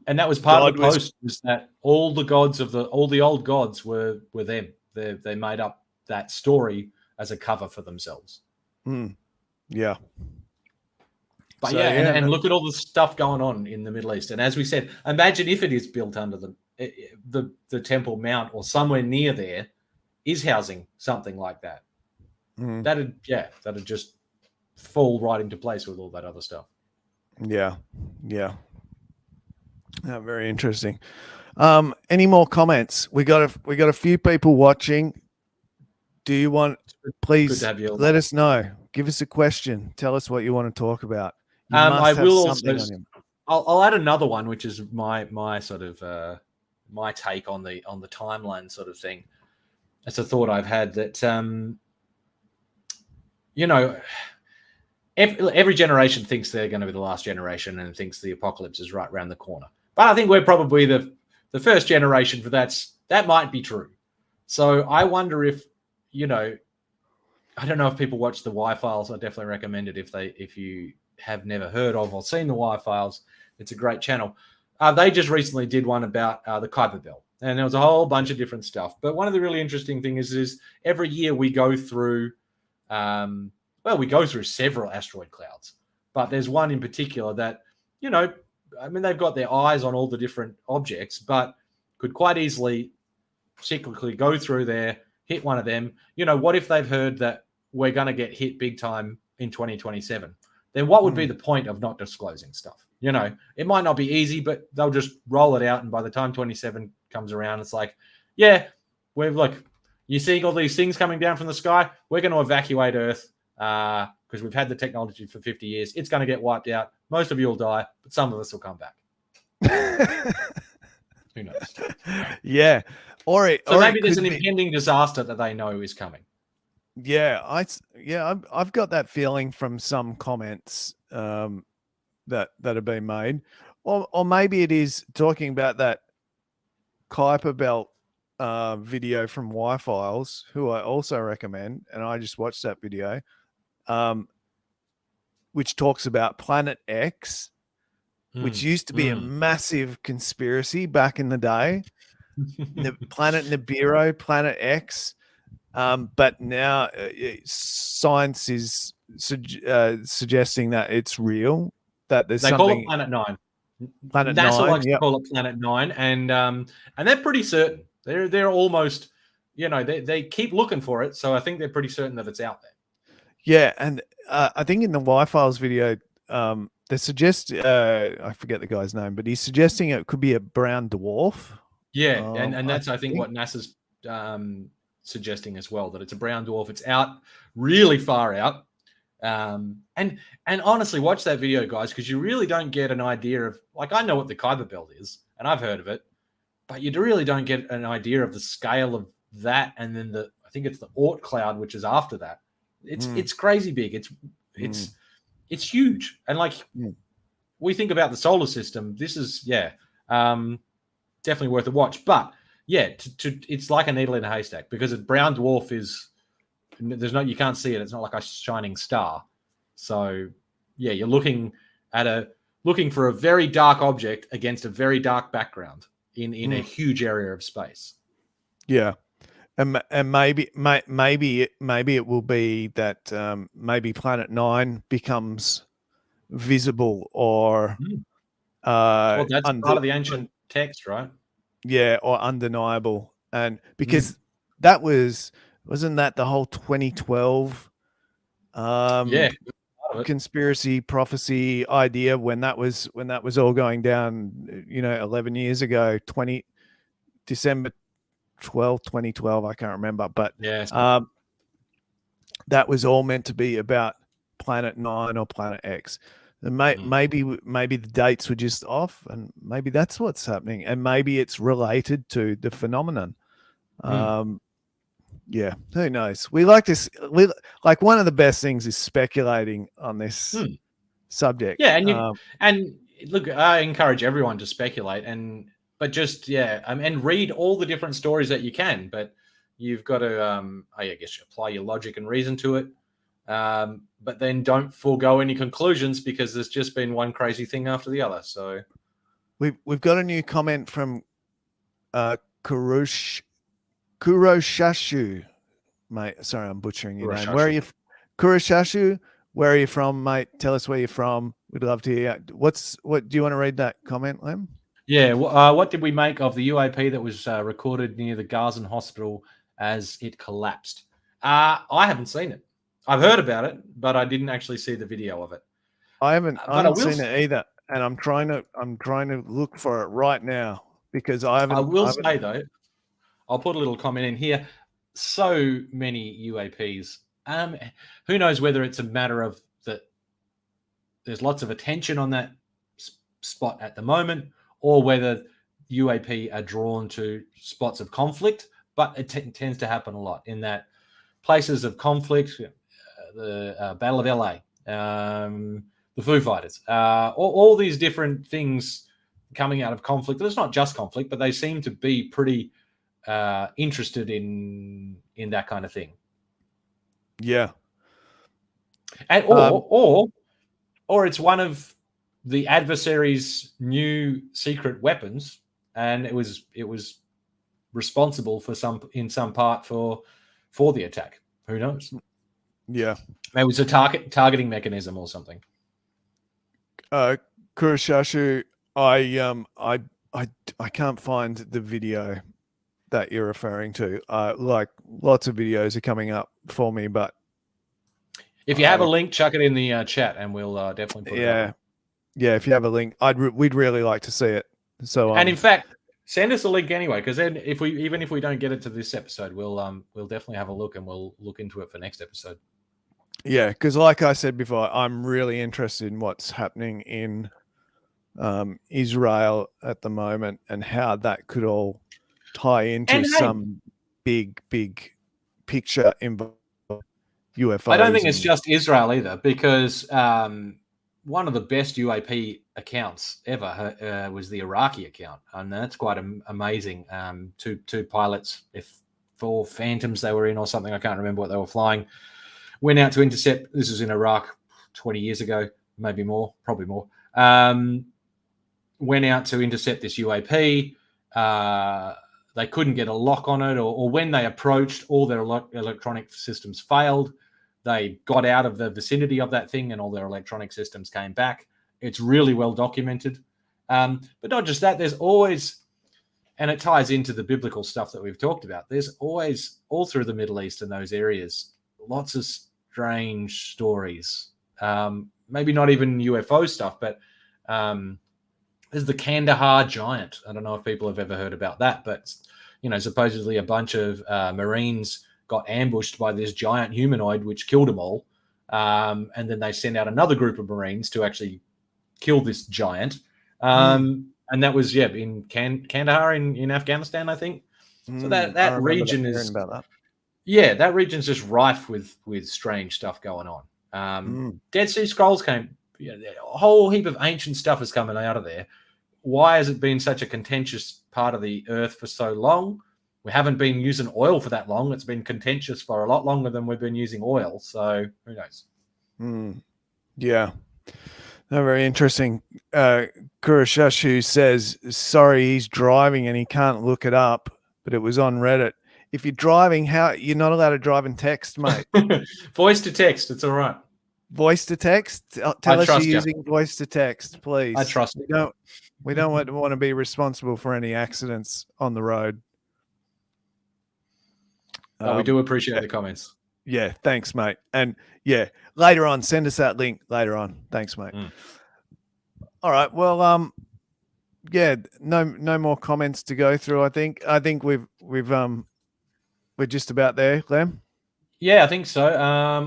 that was part of the post, was that all the gods of all the old gods were them. They made up that story as a cover for themselves. Yeah. But and look at all the stuff going on in the Middle East. And as we said, imagine if it is built under the Temple Mount or somewhere near there is housing something like that. That'd just fall right into place with all that other stuff. Yeah. Very interesting. Any more comments? We got a few people watching. Do you want? Please let us know. Give us a question. Tell us what you want to talk about. I will also. I'll add another one, which is my sort of my take on the timeline sort of thing. It's a thought I've had that every generation thinks they're going to be the last generation and thinks the apocalypse is right around the corner. But I think we're probably the first generation for that might be true. So I wonder if, I don't know if people watch the Y-Files. I definitely recommend it if you have never heard of or seen the Y-Files. It's a great channel. They just recently did one about the Kuiper Belt And there was a whole bunch of different stuff. But one of the really interesting things is every year we go through, we go through several asteroid clouds. But there's one in particular that, they've got their eyes on all the different objects, but could quite easily cyclically go through there, hit one of them. What if they've heard that we're going to get hit big time in 2027? Then what would be the point of not disclosing stuff? It might not be easy, but they'll just roll it out. And by the time 27 comes around, it's like, yeah, you see all these things coming down from the sky. We're going to evacuate Earth because we've had the technology for 50 years. It's going to get wiped out. Most of you will die, but some of us will come back. Who knows? Yeah. So maybe there's an impending disaster that they know is coming. Yeah, I've got that feeling from some comments that have been made, or maybe it is talking about that Kuiper Belt video from Y-Files, who I also recommend, and I just watched that video, which talks about Planet X, which used to be a massive conspiracy back in the day. The Planet Nibiru, Planet X. But now science is suggesting that it's real. That there's they call it Planet 9. Planet NASA 9, likes to call it Planet 9, and they're pretty certain. They're almost, they keep looking for it. So I think they're pretty certain that it's out there. Yeah, and I think in the Y-Files video, they suggest I forget the guy's name, but he's suggesting it could be a brown dwarf. Yeah, and that's I think what NASA's suggesting as well, that it's a brown dwarf. It's out really far out. And honestly, watch that video, guys, because you really don't get an idea of, I know what the Kuiper Belt is, and I've heard of it, but you really don't get an idea of the scale of that. And then I think it's the Oort cloud, which is after that. It's crazy big. It's huge. And we think about the solar system. This is definitely worth a watch. But yeah, it's like a needle in a haystack, because a brown dwarf is you can't see it. It's not like a shining star. So yeah, you're looking for a very dark object against a very dark background in a huge area of space. Yeah. And maybe it will be that maybe Planet 9 becomes visible, or well, that's part of the ancient text, right? Yeah, or undeniable. And because that wasn't that the whole 2012 conspiracy prophecy idea when that was all going down, 11 years ago, December 12th, 2012, I can't remember, but that was all meant to be about Planet 9 or Planet X. And maybe the dates were just off, and maybe that's what's happening, and maybe it's related to the phenomenon. Yeah, who knows? We like this. One of the best things is speculating on this subject. Yeah, and look, I encourage everyone to speculate, but just and read all the different stories that you can. But you've got to, I guess, apply your logic and reason to it. But then don't forego any conclusions, because there's just been one crazy thing after the other. So we've got a new comment from Kuroshashu, mate. Sorry, I'm butchering your name. Where are you, Kuroshashu? Where are you from, mate? Tell us where you're from. We'd love to hear. What do you want to read that comment, Lem? Yeah. What did we make of the UAP that was recorded near the Gazan hospital as it collapsed? I haven't seen it. I've heard about it, but I didn't actually see the video of it. I haven't seen it either, and I'm trying to look for it right now, because I haven't. Say though, I'll put a little comment in here. So many UAPs. Who knows whether it's a matter of that there's lots of attention on that spot at the moment, or whether UAP are drawn to spots of conflict. But it tends to happen a lot in that places of conflict. The Battle of LA, the Foo Fighters, all these different things coming out of conflict. It's not just conflict, but they seem to be pretty interested in that kind of thing. Yeah, and or it's one of the adversary's new secret weapons, and it was responsible for in some part for the attack. Who knows? Yeah, maybe it's a targeting mechanism or something. Kurashashu, I can't find the video that you're referring to. Like lots of videos are coming up for me, but if you have a link, chuck it in the chat, and we'll definitely put it up. Yeah, if you have a link, we'd really like to see it. So, and in fact, send us a link anyway, because then even if we don't get it to this episode, we'll definitely have a look, and we'll look into it for next episode. Yeah, because like I said before, I'm really interested in what's happening in Israel at the moment and how that could all tie into some big picture involving UFOs. I don't think it's just Israel either, because one of the best UAP accounts ever was the Iraqi account, and that's quite amazing. Two pilots, four Phantoms they were in or something, I can't remember what they were flying, went out to intercept. This was in Iraq 20 years ago, maybe more, probably more. Went out to intercept this UAP. They couldn't get a lock on it, or when they approached, all their electronic systems failed. They got out of the vicinity of that thing, and all their electronic systems came back. It's really well documented. But not just that, there's always, and it ties into the biblical stuff that we've talked about, there's always, all through the Middle East and those areas, lots of strange stories. Maybe not even UFO stuff, but there's the Kandahar giant. I don't know if people have ever heard about that, but supposedly a bunch of Marines got ambushed by this giant humanoid, which killed them all. And then they sent out another group of Marines to actually kill this giant. And that was, in Kandahar in Afghanistan, I think. So that region is about that. Yeah, that region's just rife with strange stuff going on. Dead Sea Scrolls came, a whole heap of ancient stuff is coming out of there. Why has it been such a contentious part of the earth for so long? We haven't been using oil for that long. It's been contentious for a lot longer than we've been using oil. So who knows? Yeah. No, very interesting. Kurashashu says, sorry, he's driving and he can't look it up, but it was on Reddit. If you're driving, you're not allowed to drive and text, mate. Voice to text. It's all right. Voice to text. Tell us you're using voice to text, please. I trust you. We don't want to be responsible for any accidents on the road. We do appreciate the comments. Yeah, thanks, mate. And later on, send us that link later on. Thanks, mate. All right. Well, no more comments to go through. I think we're just about there, Clem. Yeah, I think so.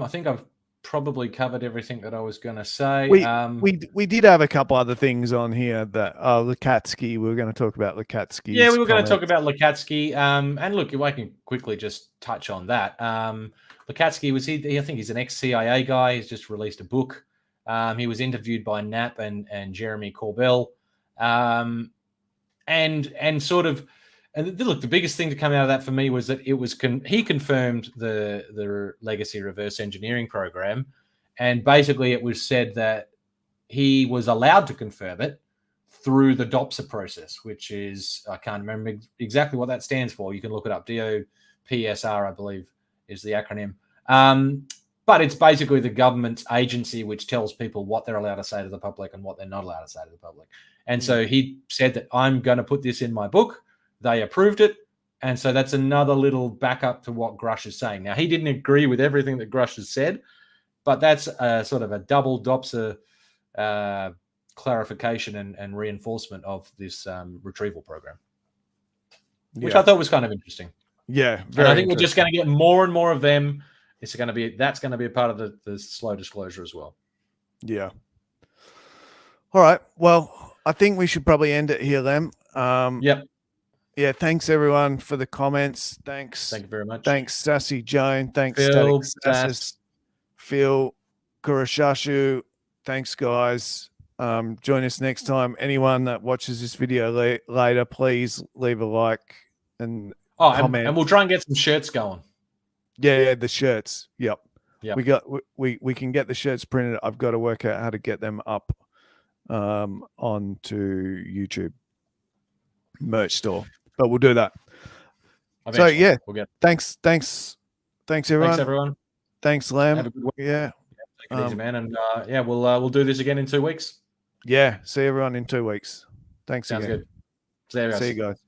I think I've probably covered everything that I was going to say. We did have a couple other things on here that Lukatsky. We were going to talk about Lukatsky. Yeah, we were going to talk about Lukatsky. And look, if I can quickly just touch on that. Lukatsky I think he's an ex-CIA guy. He's just released a book. He was interviewed by Knapp and Jeremy Corbell. And sort of, and look, the biggest thing to come out of that for me was that he confirmed the legacy reverse engineering program, and basically it was said that he was allowed to confirm it through the DOPSA process, which is, I can't remember exactly what that stands for. You can look it up. DOPSR, I believe, is the acronym. But it's basically the government's agency which tells people what they're allowed to say to the public and what they're not allowed to say to the public. And so he said that I'm going to put this in my book. They approved it. And so that's another little backup to what Grush is saying. Now, he didn't agree with everything that Grush has said, but that's sort of a double DOPSA clarification and reinforcement of this retrieval program, which I thought was kind of interesting. Yeah. And I think we're just going to get more and more of them. That's going to be a part of the slow disclosure as well. Yeah. All right. Well, I think we should probably end it here, Lem. Yep. Yeah, thanks everyone for the comments. Thanks. Thank you very much. Thanks, Sassy Joan. Thanks, Phil, Static Phil, Kurashashu. Thanks, guys. Join us next time. Anyone that watches this video later, please leave a like and comment. And we'll try and get some shirts going. Yeah, the shirts. Yep. We can get the shirts printed. I've got to work out how to get them up onto YouTube merch store. But we'll do that. Eventually, so yeah, we'll get. Thanks everyone. Thanks everyone. Thanks, Lem. Have a good week. Yeah. Take it easy, man. And we'll do this again in 2 weeks. Yeah. See everyone in 2 weeks. Thanks Sounds again. good. See you guys. See you guys.